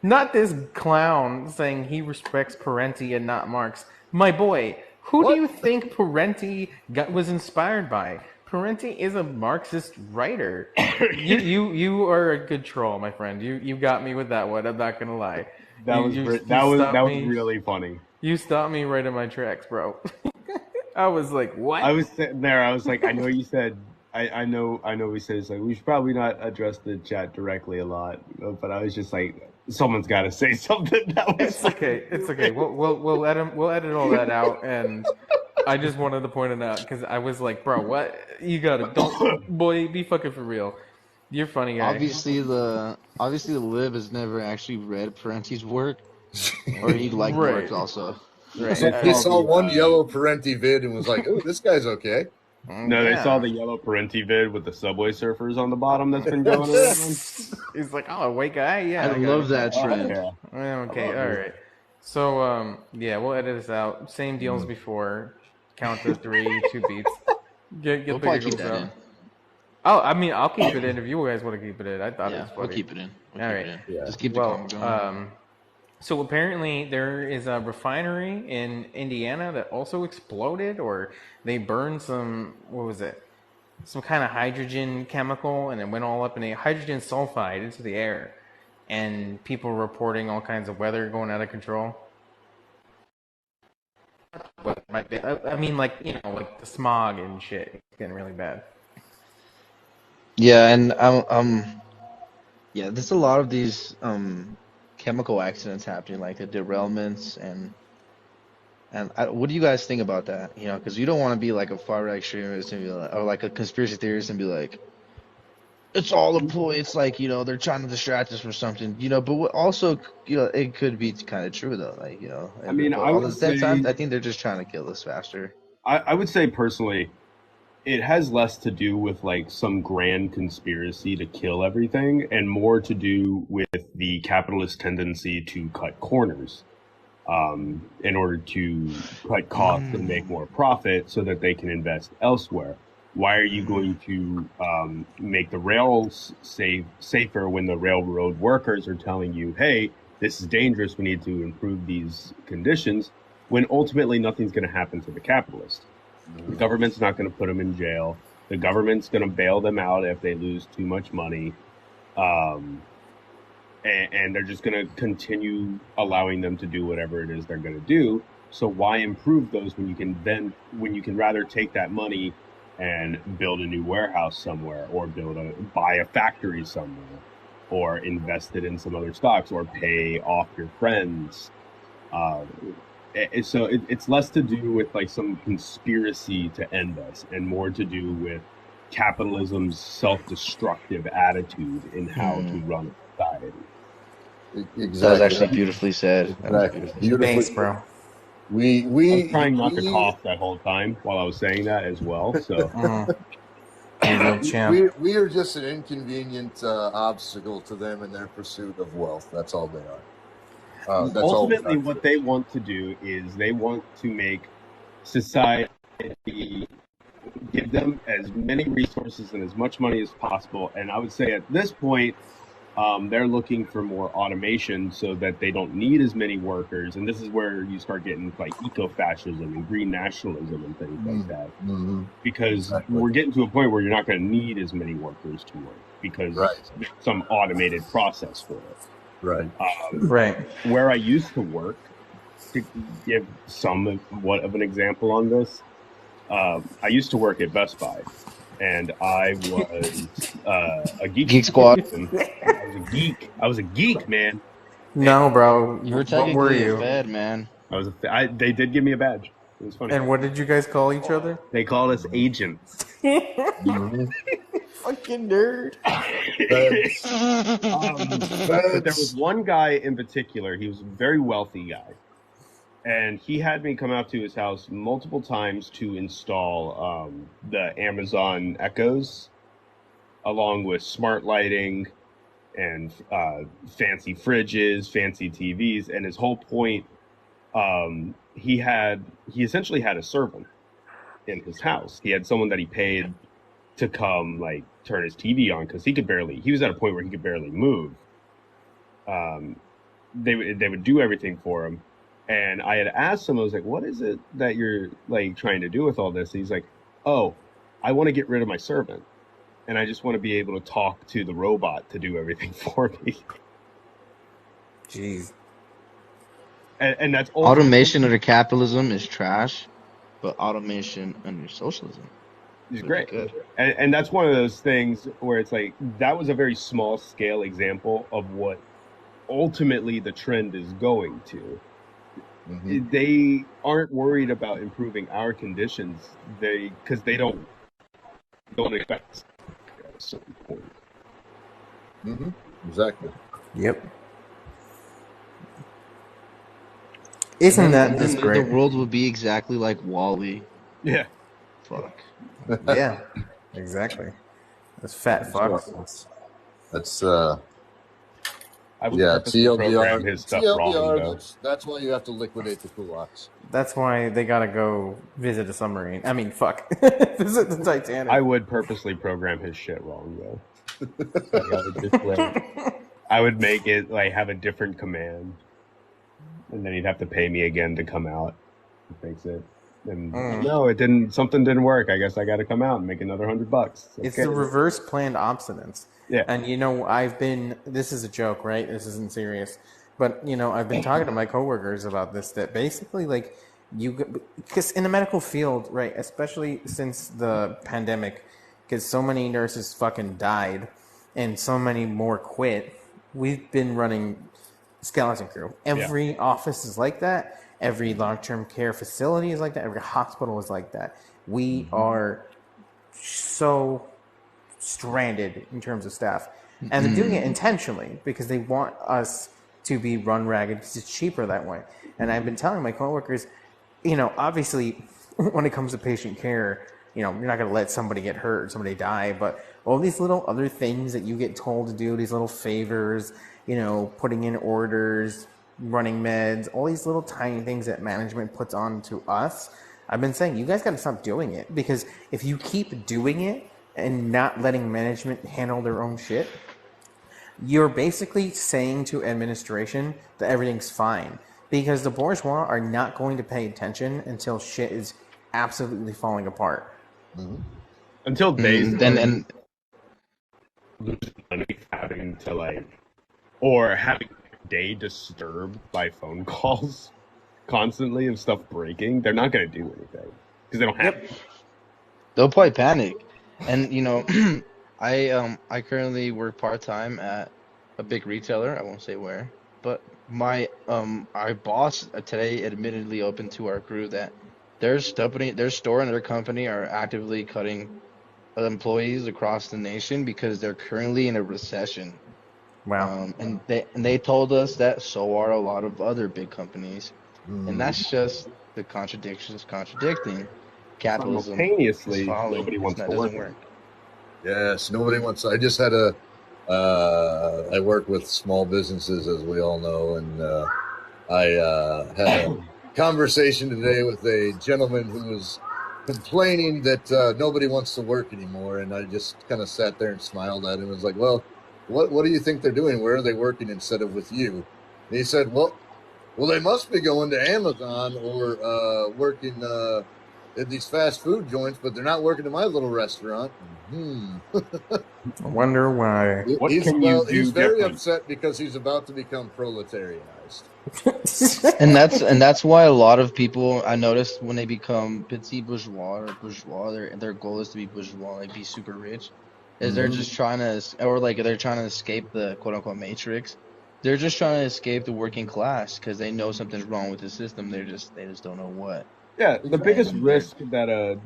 Not this clown saying he respects Parenti and not Marx. My boy, who do What? you think Parenti was inspired by? Parenti is a Marxist writer. You are a good troll, my friend. You got me with that one. I'm not gonna lie. You stopped that was me. really funny. You stopped me right in my tracks, bro. I was like, what? I was sitting there. I was like, I know you said. I know. We said it's like we should probably not address the chat directly a lot, but I was just like, someone's got to say something. That was It's okay. It's okay. We'll edit all that out, and I just wanted to point it out because I was like, bro, what? You gotta don't boy, be fucking for real. You're funny guy. Obviously the Lib has never actually read Parenti's work, or he liked Right. works also. Right. He saw one Probably, yellow Parenti vid and was like, "Oh, this guy's okay." No, they saw the yellow Parenti vid with the Subway Surfers on the bottom that's been going around. He's like, oh, a white guy. Yeah, I love that Oh, trend. yeah. Okay, I love all it. right. So yeah, we'll edit this out. Same deals before. Count to 3, 2 beats. Get We'll the probably keep giggles that out. in. Oh, I mean, I'll keep it in if you guys want to keep it in. I thought it Yeah, was funny. we'll keep it in. We'll All keep right. it in. Yeah. Just keep the Well, comment going. so apparently there is a refinery in Indiana that also exploded, or they burned some. What was it? Some kind of hydrogen chemical, and it went all up in a hydrogen sulfide into the air, and people reporting all kinds of weather going out of control. But I mean, like like the smog and shit. It's getting really bad. Yeah, and yeah, there's a lot of these chemical accidents happening, like the derailments and what do you guys think about that? Because you don't want to be like a far right extremist and be like, or like a conspiracy theorist and be like, it's all a ploy. It's like, they're trying to distract us from something, but also, it could be kind of true though, like, I mean, but I all would the same time, say, I think they're just trying to kill us faster. I would say personally, it has less to do with like some grand conspiracy to kill everything and more to do with the capitalist tendency to cut corners in order to cut costs and make more profit so that they can invest elsewhere. Why are you going to make the rails safer when the railroad workers are telling you, hey, this is dangerous, we need to improve these conditions, when ultimately nothing's going to happen to the capitalist? The government's not going to put them in jail. The government's going to bail them out if they lose too much money. And they're just going to continue allowing them to do whatever it is they're going to do. So why improve those when you can rather take that money and build a new warehouse somewhere, or buy a factory somewhere, or invest it in some other stocks, or pay off your friends. So it's less to do with like some conspiracy to end us, and more to do with capitalism's self-destructive attitude in how to run a society. Exactly. That was actually beautifully said. That was Exactly. beautifully said. Thanks, bro. I was trying not to cough that whole time while I was saying that as well. So we are just an inconvenient obstacle to them in their pursuit of wealth. That's all they are. That's ultimately, all what they want to do is they want to make society, give them as many resources and as much money as possible. And I would say at this point, they're looking for more automation so that they don't need as many workers. And this is where you start getting like eco-fascism and green nationalism and things like that. Mm-hmm. Because we're getting to a point where you're not going to need as many workers to work because there's some automated process for it. Right. Right. Where I used to work, to give somewhat of an example on this, I used to work at Best Buy. And I was a Geek Squad. I was a geek, man. No, bro. You were What were technically you? a Fed, man. They did give me a badge. It was funny. And what did you guys call each other? They called us agents. Fucking nerd. But there was one guy in particular. He was a very wealthy guy. And he had me come out to his house multiple times to install the Amazon Echoes, along with smart lighting and fancy fridges, fancy TVs. And his whole point, he essentially had a servant in his house. He had someone that he paid to come like turn his TV on because he was at a point where he could barely move. They would do everything for him. And I had asked him, I was like, what is it that you're like trying to do with all this? And he's like, oh, I want to get rid of my servant. And I just want to be able to talk to the robot to do everything for me. Jeez. And that's Automation under capitalism is trash, but automation under socialism is would be great. good. And that's one of those things where it's like, that was a very small scale example of what ultimately the trend is going to. They aren't worried about improving our conditions, because they don't expect at a certain point. Exactly. Yep. Isn't that just The great? world would be exactly like Wall-E. Yeah. Fuck. Yeah, exactly. Those fat fucks. That's I would yeah, purposely program his stuff wrong, though. that's why you have to liquidate the kulaks. That's why they gotta go visit a submarine. I mean, fuck. Visit the Titanic. I would purposely program his shit wrong, though. I would make it like have a different command, and then he'd have to pay me again to come out and fix it. And no, it didn't. Something didn't work. I guess I got to come out and make another $100. It's the reverse planned obstinance. Yeah. And this is a joke, right? This isn't serious. But, I've been talking to my coworkers about this, that basically, like, because in the medical field, right, especially since the pandemic, because so many nurses fucking died and so many more quit, we've been running skeleton crew. Every office is like that. Every long-term care facility is like that. Every hospital is like that. We are so stranded in terms of staff. And they're doing it intentionally because they want us to be run ragged because it's cheaper that way. And I've been telling my coworkers, obviously when it comes to patient care, you're not going to let somebody get hurt or somebody die, but all these little other things that you get told to do, these little favors, putting in orders, running meds, all these little tiny things that management puts on to us. I've been saying, you guys got to stop doing it, because if you keep doing it and not letting management handle their own shit, you're basically saying to administration that everything's fine, because the bourgeois are not going to pay attention until shit is absolutely falling apart. Until days then losing money, having to or having day disturbed by phone calls constantly of stuff breaking, they're not going to do anything because they don't have it. They'll probably panic. And I currently work part-time at a big retailer. I won't say where, but my our boss today admittedly opened to our crew that their store and their company are actively cutting employees across the nation because they're currently in a recession. Wow. And they told us that so are a lot of other big companies. And that's just the contradictions contradicting. Capitalism Simultaneously, is falling. nobody wants That to doesn't work. work. Yes, nobody wants. I just had I work with small businesses, as we all know, and I had a conversation today with a gentleman who was complaining that nobody wants to work anymore, and I just kind of sat there and smiled at him and was like, well, what do you think they're doing? Where are they working instead of with you? And he said, well, they must be going to Amazon or working at these fast food joints, but they're not working at my little restaurant. I wonder why. He's very upset because he's about to become proletarianized. And that's why a lot of people, I noticed, when they become petit bourgeois or bourgeois, their goal is to be bourgeois, like be super rich, is they're just trying to, or like they're trying to escape the quote unquote matrix. They're just trying to escape the working class because they know something's wrong with the system. They just don't know what. Yeah, the biggest risk that a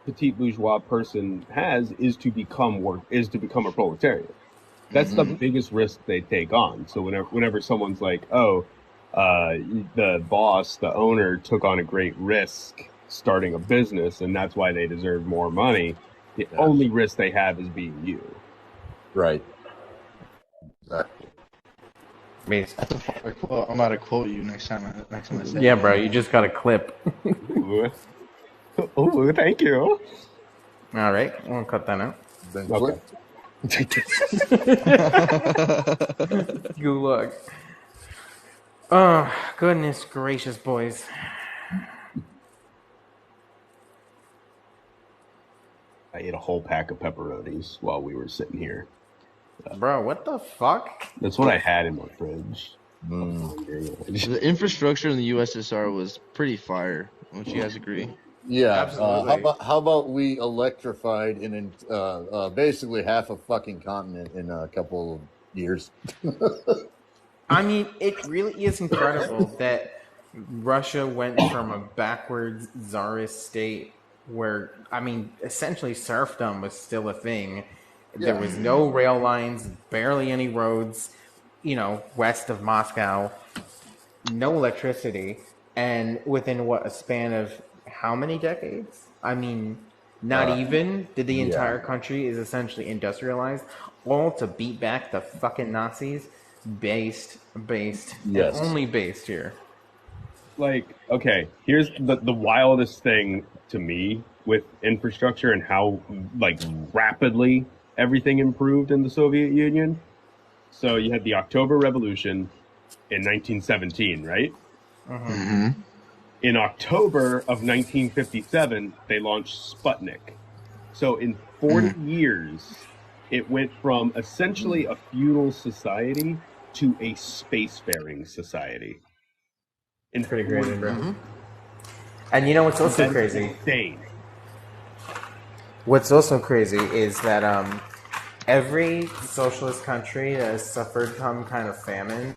petit bourgeois person has is to become a proletariat. That's the biggest risk they take on. So whenever someone's like, oh, the boss, the owner took on a great risk starting a business, and that's why they deserve more money, the only risk they have is being you. Right. Exactly. That's a fire quote. I'm about to quote you next time I say. Yeah, bro, you just got a clip. Oh, thank you. All right, we'll cut that out. Been Okay. clipped. Good luck. Oh, goodness gracious, boys. I ate a whole pack of pepperonis while we were sitting here. Bro, what the fuck? That's what I had in my fridge. The infrastructure in the USSR was pretty fire. Don't you guys agree? Yeah. Absolutely. How about we electrified basically half a fucking continent in a couple of years? I mean, it really is incredible that Russia went from a backwards czarist state where, I mean, essentially serfdom was still a thing. There Yeah. was no rail lines, barely any roads, west of Moscow, no electricity, and within what, a span of how many decades? I mean, not even did the Yeah. entire country is essentially industrialized, all to beat back the fucking Nazis, based, and Yes. only based here. Like, okay, here's the wildest thing to me with infrastructure and how like rapidly everything improved in the Soviet Union. So you had the October Revolution in 1917, right? Mm-hmm. In October of 1957, they launched Sputnik. So in 40 years, it went from essentially a feudal society to a spacefaring society. In Pretty 40 crazy, bro. years. And you know what's also That's crazy? insane. What's also crazy is that every socialist country that has suffered some kind of famine,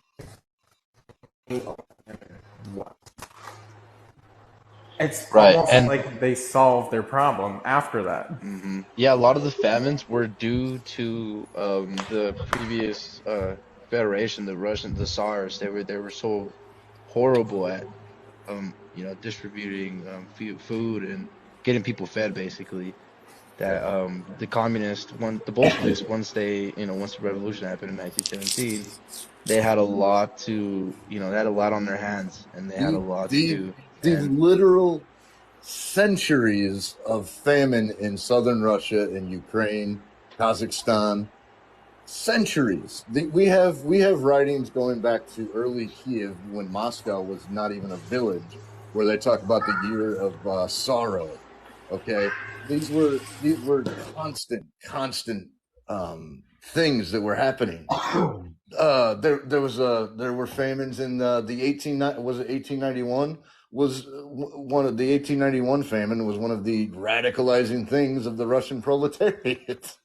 it's Right, almost and like they solved their problem after that. yeah, a lot of the famines were due to the previous federation, the Tsars. They were so horrible at distributing food and getting people fed basically that the Bolsheviks, once the revolution happened in 1917, they had a lot they had a lot on their hands, and they had a lot to The do. the And literal centuries of famine in southern Russia and Ukraine, Kazakhstan, centuries. We have writings going back to early Kiev when Moscow was not even a village, where they talk about the year of sorrow. Okay, these were constant things that were happening. There were famines in the 1891 was one of the 1891 famine was one of the radicalizing things of the Russian proletariat.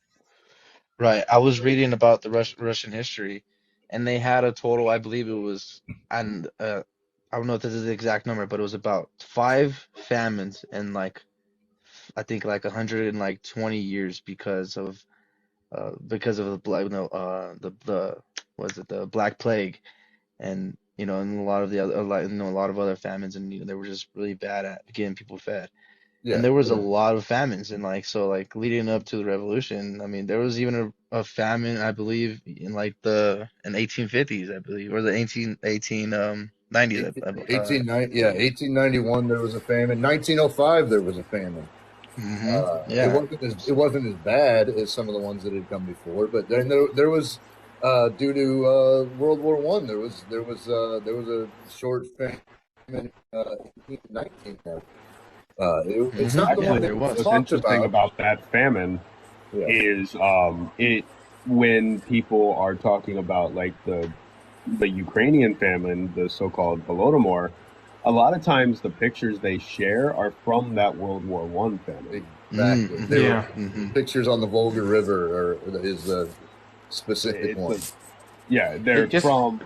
right, I was reading about the Russian history, and they had a total, I believe it was, and I don't know if this is the exact number, but it was about five famines in I think like 120 years because of the black no the was it the Black Plague, and a lot of the other a lot of other famines, and they were just really bad at getting people fed. And Yeah, there was a lot of famines, and leading up to the revolution. I mean, there was even a famine, I believe, in 1850s, I believe, or the 1890s. 1891 there was a famine. 1905 there was a famine. It Yeah. wasn't as bad as some of the ones that had come before, but then there was due to World War One there was a short famine in 1819. It's not the one Yeah, Actually, that there gets was. what's talked interesting about. about that famine Yeah. is it when people are talking about like the Ukrainian famine, the so-called Holodomor, a lot of times the pictures they share are from that World War One famine. Exactly. They were Yeah. pictures on the Volga River, or is the specific It's one. like, yeah, they're It just from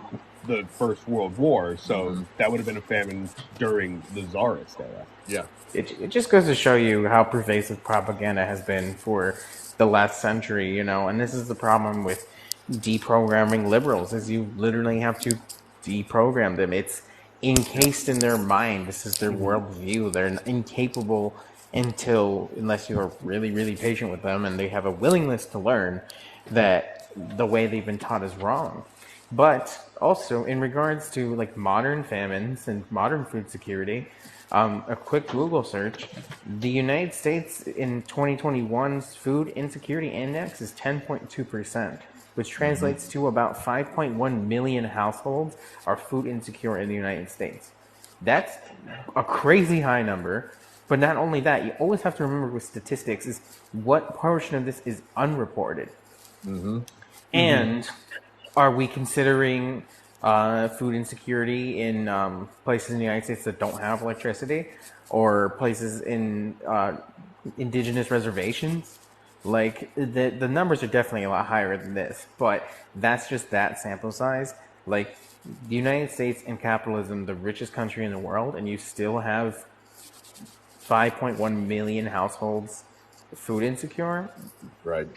the First World War, so Mhm. that would have been a famine during the Tsarist era. Yeah. it just goes to show you how pervasive propaganda has been for the last century, and this is the problem with deprogramming liberals, is you literally have to deprogram them. It's encased in their mind. This is their worldview. They're incapable unless you are really, really patient with them and they have a willingness to learn that the way they've been taught is wrong. But also, in regards to like modern famines and modern food security, a quick Google search, the United States in 2021's food insecurity index is 10.2%. which translates to about 5.1 million households are food insecure in the United States. That's a crazy high number. But not only that, you always have to remember with statistics is what portion of this is unreported. And are we considering food insecurity in places in the United States that don't have electricity, or places in indigenous reservations? Like the numbers are definitely a lot higher than this, but that's just that sample size. Like the United States and capitalism, the richest country in the world, and you still have 5.1 million households food insecure. Right.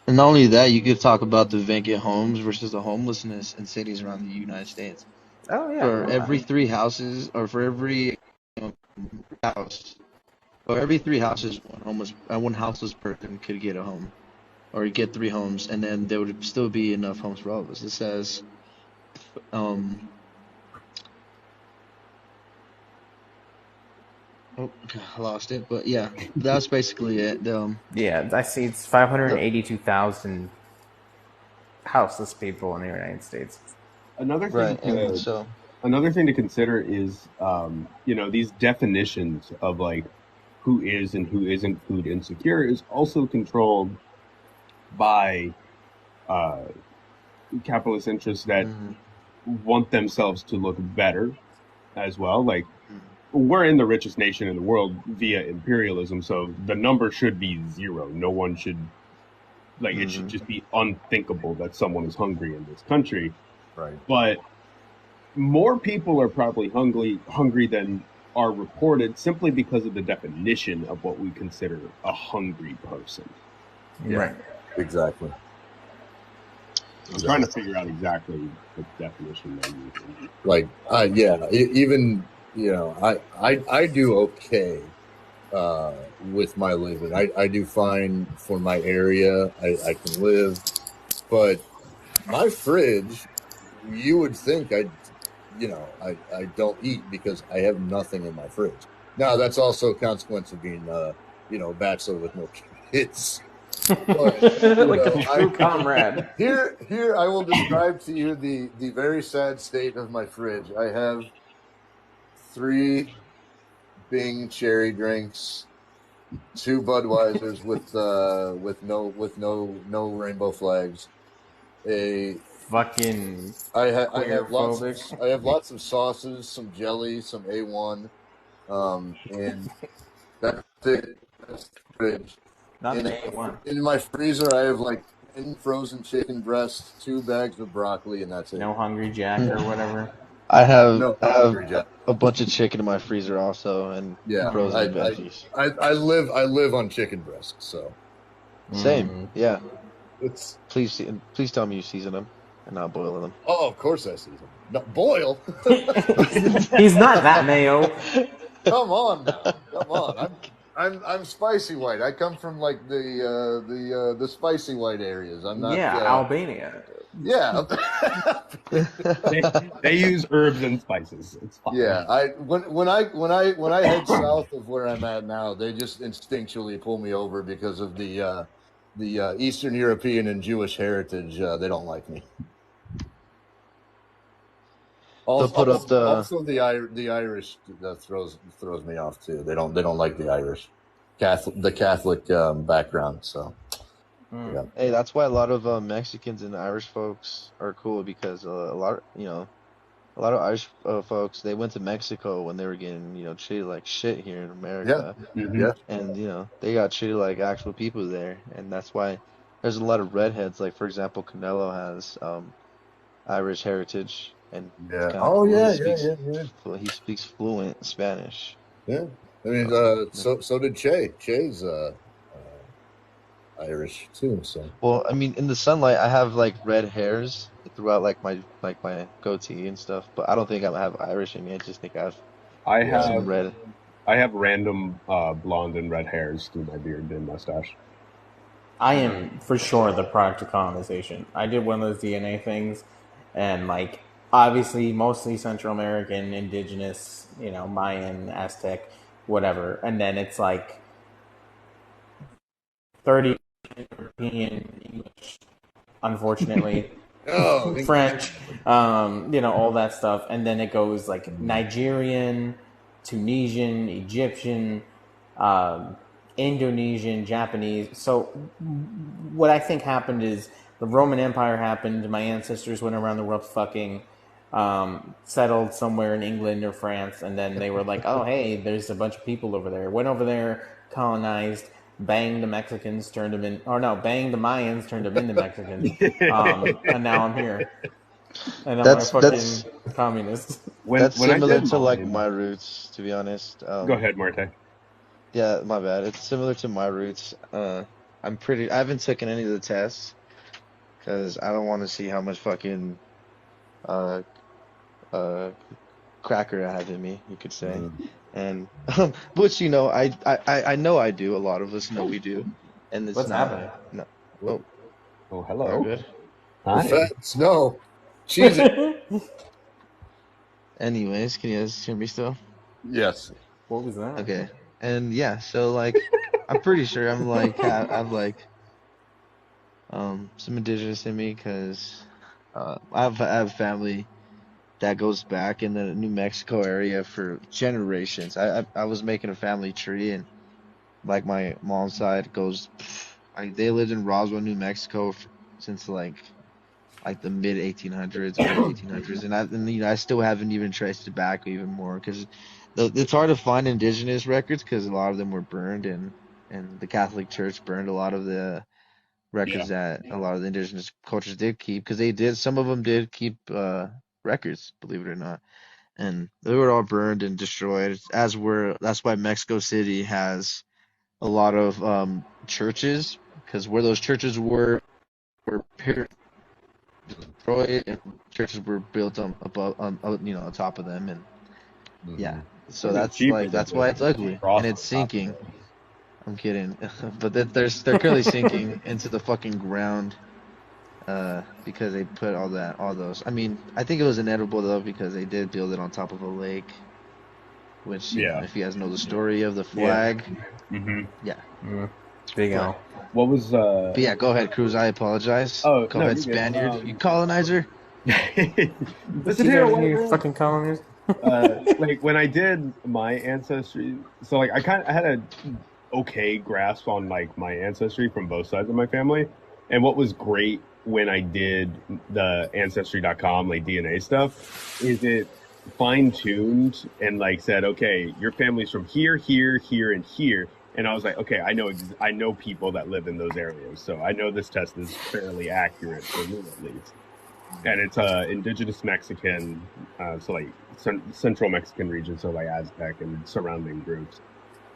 And not only that, you could talk about the vacant homes versus the homelessness in cities around the United States. Oh yeah. For every 3 houses, or for every house, or every 3 houses, one houseless person could get a home, or get 3 homes, and then there would still be enough homes for all of us. It says, oh, I lost it, but yeah, that's basically it. Yeah, I see it's 582,000 houseless people in the United States. Another thing Right, to, and so another thing to consider is, these definitions of like who is and who isn't food insecure is also controlled by capitalist interests that want themselves to look better as well. Like, we're in the richest nation in the world via imperialism, so the number should be 0. No one should, like, it should just be unthinkable that someone is hungry in this country. Right. But more people are probably hungry than are reported, simply because of the definition of what we consider a hungry person. Yeah, Right. exactly. I'm trying to figure out exactly the definition they're using. Like, even, I do okay with my living. I do fine for my area. I can live, but my fridge, you would think I don't eat because I have nothing in my fridge. Now, that's also a consequence of being, a bachelor with no kids. But, Like a true comrade. Here, I will describe to you the very sad state of my fridge. I have 3 Bing cherry drinks, 2 Budweisers with no rainbow flags. Fucking I have lots queerphobic. of sauces, some jelly, some A1, and that's it. That's the fridge. Not the A1. In my freezer, I have like 10 frozen chicken breasts, 2 bags of broccoli, and that's it. No Hungry Jack or whatever. I have Hungry Jack. a bunch of chicken in my freezer also, and frozen veggies. I live on chicken breasts, so Same, yeah. it's. Please tell me you season them and not boil them. Oh, of course I season them. No, boil. He's not that mayo. Come on, now. Come on. I'm spicy white. I come from like the spicy white areas. I'm not. Albania. Yeah. They use herbs and spices. It's fine. Yeah. When I head south of where I'm at now, they just instinctually pull me over because of the Eastern European and Jewish heritage. They don't like me. Also, the Irish throws me off too. They don't like the Irish, Catholic background. So, yeah. Hey, that's why a lot of Mexicans and Irish folks are cool, because a lot of Irish folks, they went to Mexico when they were getting treated like shit here in America. Yeah. And they got treated like actual people there, and that's why there's a lot of redheads. Like, for example, Canelo has Irish heritage. And he speaks fluent Spanish. Yeah, I mean, so did Che. Che's Irish too. So, well, I mean, in the sunlight, I have like red hairs throughout like my goatee and stuff, but I don't think I have Irish in me. I just think I have some red. I have random blonde and red hairs through my beard and mustache. I am for sure the product of colonization. I did one of those DNA things, and like. Obviously, mostly Central American, indigenous, Mayan, Aztec, whatever. And then it's like 30 European, English, unfortunately. Oh, French, all that stuff, and then it goes like Nigerian, Tunisian, Egyptian, Indonesian, Japanese. So what I think happened is the Roman Empire happened. My ancestors went around the world fucking, settled somewhere in England or France, and then they were like, "Oh, hey, there's a bunch of people over there." Went over there, colonized, banged the Mexicans, turned them in, or no, banged the Mayans, turned them into Mexicans, and now I'm here, and I'm a That's fucking communist. that's when I similar did to like mine, my roots, to be honest. go ahead, Marte. Yeah, my bad. It's similar to my roots. I haven't taken any of the tests because I don't want to see how much fucking uh uh cracker I have in me, you could say. And which I know I do. A lot of us know we do, and it's What's not. happening? No. Whoa. Oh, All hello. good. Hi. Fats, no. Cheese it. Anyways, can you guys hear me still? Yes. What was that? Okay. And yeah, so like I'm pretty sure I'm like I'm like some indigenous in me because I have family that goes back in the New Mexico area for generations. I was making a family tree, and like my mom's side goes, they lived in Roswell, New Mexico since like the mid 1800s, early 1800s, and I still haven't even traced it back even more because it's hard to find indigenous records because a lot of them were burned, and the Catholic Church burned a lot of the Yeah. records that a lot of the indigenous cultures did keep because some of them did keep records, believe it or not, and they were all burned and destroyed. That's why Mexico City has a lot of churches because where those churches were destroyed and churches were built on above on top of them, and yeah, so It's cheaper than that's why it's ugly and it's sinking. I'm kidding. But they're currently sinking into the fucking ground because they put all those. I mean, I think it was inedible though because they did build it on top of a lake, which if you guys know the story of the flag, yeah. Big L. What was But yeah, go ahead, Cruz. I apologize. Oh, Go no, ahead, you're good. Spaniard. You colonizer. Listen here, You fucking colonists. like when I did my ancestry, so like I had a okay grasp on like my ancestry from both sides of my family, and what was great when I did the ancestry.com like DNA stuff is it fine-tuned and like said, okay, your family's from here, here, here, and here. And I was like, okay, I know people that live in those areas, so I know this test is fairly accurate for me at least. And it's indigenous Mexican, so like central Mexican region, so like Aztec and surrounding groups,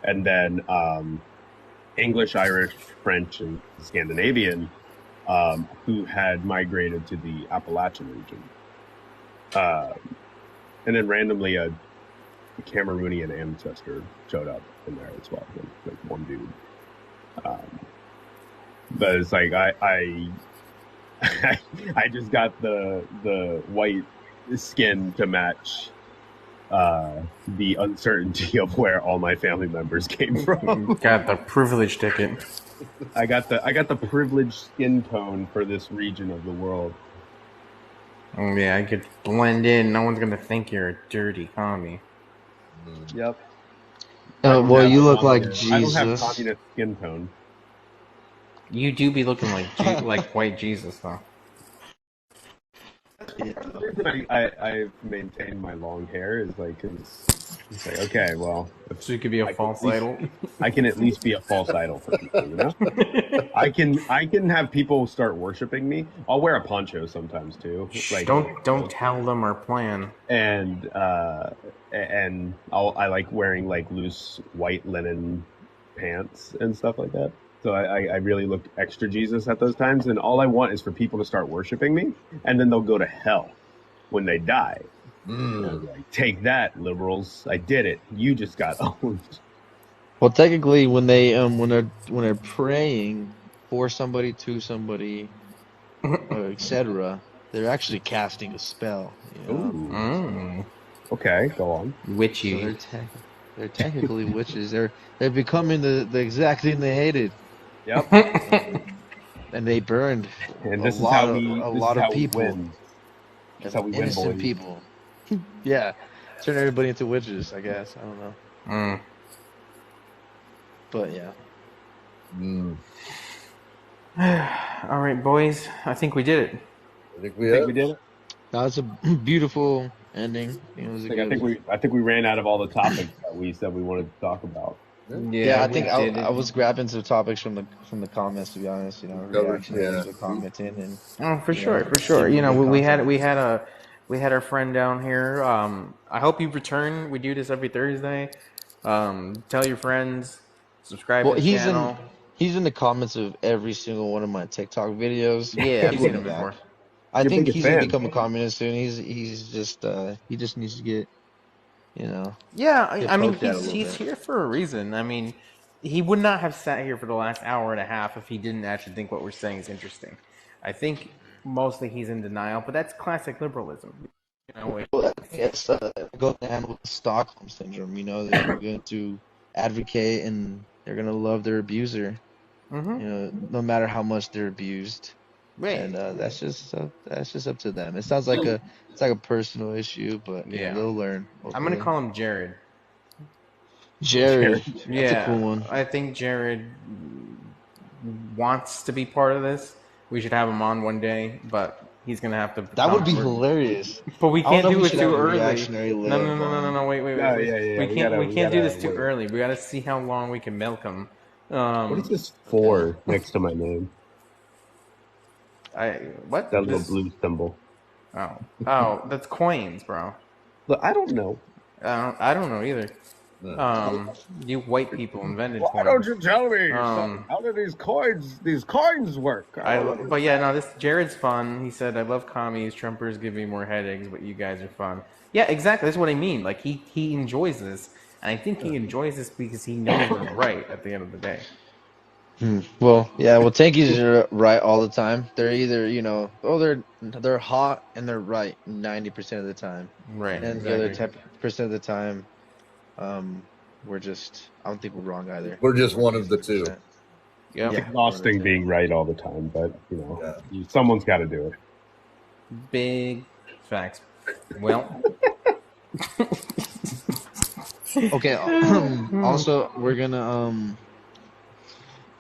and then English, Irish, French, and Scandinavian, who had migrated to the Appalachian region, and then randomly a Cameroonian ancestor showed up in there as well, like one dude. But it's like I just got the white skin to match the uncertainty of where all my family members came from. Got the privilege ticket. I got the privileged skin tone for this region of the world. Oh yeah, I could blend in. No one's gonna think you're a dirty commie. Yep. Well, you look like I don't have Jesus. communist skin tone. You do be looking like like white Jesus though. The reason I maintain my long hair is like, 'cause it's like, okay, well, So you could be a false idol. I can at least be a false idol for people, you know? I can have people start worshiping me. I'll wear a poncho sometimes too. Like, Don't tell them our plan. and I like wearing like loose white linen pants and stuff like that. So I really look extra Jesus at those times, and all I want is for people to start worshiping me, and then they'll go to hell when they die. And I'm like, take that, liberals! I did it. You just got owned. Well, technically, when they're praying for somebody, to somebody, etc., they're actually casting a spell. You know? Okay, go on. Witchy. So they're technically witches. They're becoming the exact thing they hated. Yep. and they burned And a this is lot how of we a this is lot of how we people, win. This is how we win, innocent boys. people. Yeah, turn everybody into witches, I guess. I don't know, Mm. but yeah. Mm. All right, boys. I think we did it. I think I we think have. we did it. That was a beautiful ending. It was a good. I think we ran out of all the topics that we said we wanted to talk about. Yeah, I we think did I it. was grabbing some topics from the comments, to be honest. You know, reactionaries were commenting, and Oh, for you sure, know, for sure. giving You know, good we content. had our friend down here. I hope you return. We do this every Thursday. Tell your friends, subscribe Well, to the channel. he's in the comments of every single one of my TikTok videos. Yeah, I've He's seen in the him back. before. I Your think biggest he's gonna fan. become a communist soon. He's just he just needs to get, you know, Yeah, get I mean, poked at a little he's bit. here for a reason. I mean, he would not have sat here for the last hour and a half if he didn't actually think what we're saying is interesting. I think mostly he's in denial, but that's classic liberalism. You know, Well, I think it's goes hand with Stockholm syndrome. You know, they're going to advocate and they're gonna love their abuser. mm-hmm. You know, no matter how much they're abused. Right. And that's just up to them. It's like a personal issue, but you know, they'll learn. I'm gonna Hopefully. call him Jared. Jared. That's Yeah, a cool one. I think Jared wants to be part of this. We should have him on one day, but he's gonna have to. That would be come for- hilarious. But we I don't can't know if do we it should too have a early. reactionary No, live on. wait. Yeah, yeah. We can't We do this gotta too wait. early. We gotta see how long we can milk him. What is this for next to my name? What? That little blue symbol. Oh, that's coins, bro. Look, I don't know. I don't know either. You white people invented coins. Why don't you tell me? How do these coins work? But yeah, no, this Jared's fun. He said, "I love commies. Trumpers give me more headaches, but you guys are fun." Yeah, exactly. That's what I mean. Like he enjoys this, and I think he enjoys this because he knows we're right at the end of the day. Well, yeah. Well, tankies are right all the time. They're either, you know, they're hot and they're right 90% of the time, Right. and the other 10% of the time, we're just. I don't think we're wrong either. We're just one of the two. Yeah. It's exhausting being right all the time, but you know, someone's got to do it. Big facts. Well. Okay. Also, we're gonna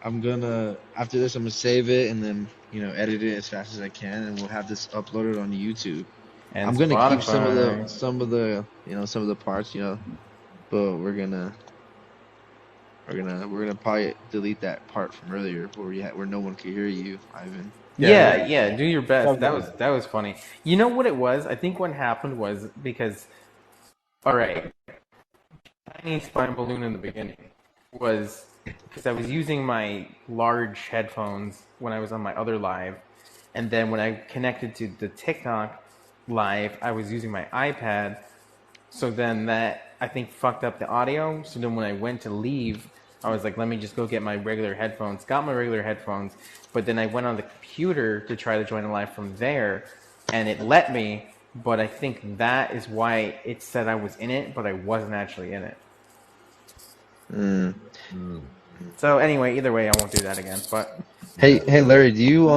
I'm gonna after this I'm gonna save it and then, you know, edit it as fast as I can, and we'll have this uploaded on YouTube. And I'm gonna keep Spotify. some of the you know, some of the parts, you know, but we're gonna probably delete that part from earlier where no one could hear you, Ivan. Yeah, do your best. That was funny. You know what it was? I think what happened was because, all right, tiny spine balloon in the beginning was because I was using my large headphones when I was on my other live, and then when I connected to the TikTok live, I was using my iPad. So then that I think fucked up the audio. So then when I went to leave, I was like, let me just go get my regular headphones. Got my regular headphones, but then I went on the computer to try to join the live from there, and it let me. But I think that is why it said I was in it, but I wasn't actually in it. So anyway, either way, I won't do that again. But Hey Larry, do you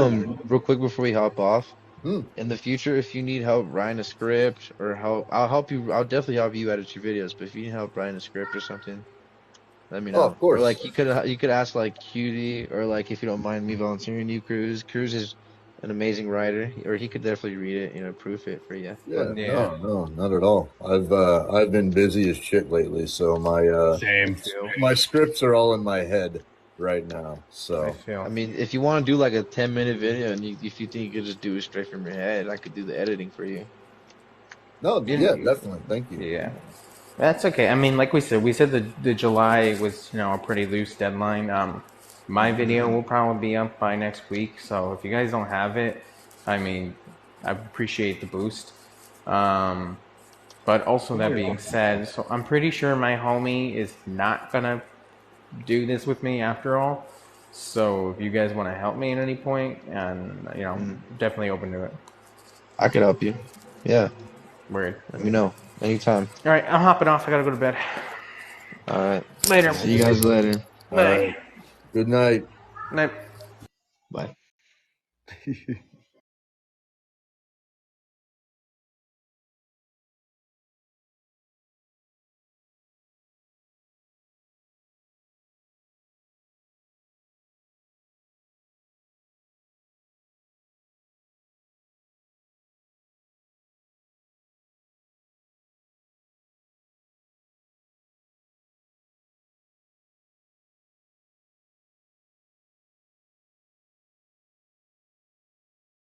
real quick before we hop off? Hmm. In the future, if you need help writing a script or help, I'll help you. I'll definitely help you edit your videos. But if you need help writing a script or something, let me know. Oh, of course. Or like you could ask like Cutie, or like if you don't mind me volunteering you, Cruz. Cruz is an amazing writer, or he could definitely read it, you know, proof it for you. No, not at all. I've been busy as shit lately, so my scripts are all in my head right now. So I mean, if you want to do like a 10-minute video, and if you think you could just do it straight from your head, I could do the editing for you. no, yeah, definitely. Thank you. yeah, that's okay. I mean, like we said the July was, you know, a pretty loose deadline. My video will probably be up by next week, so if you guys don't have it, I mean, I appreciate the boost. But also that being said, so I'm pretty sure my homie is not gonna do this with me after all. So if you guys want to help me at any point, and you know, definitely open to it. I could help you. Yeah, Word. let me know anytime. All right, I'm hopping off. I gotta go to bed. All right. Later. See you guys later. Bye. Good night. Night. Bye.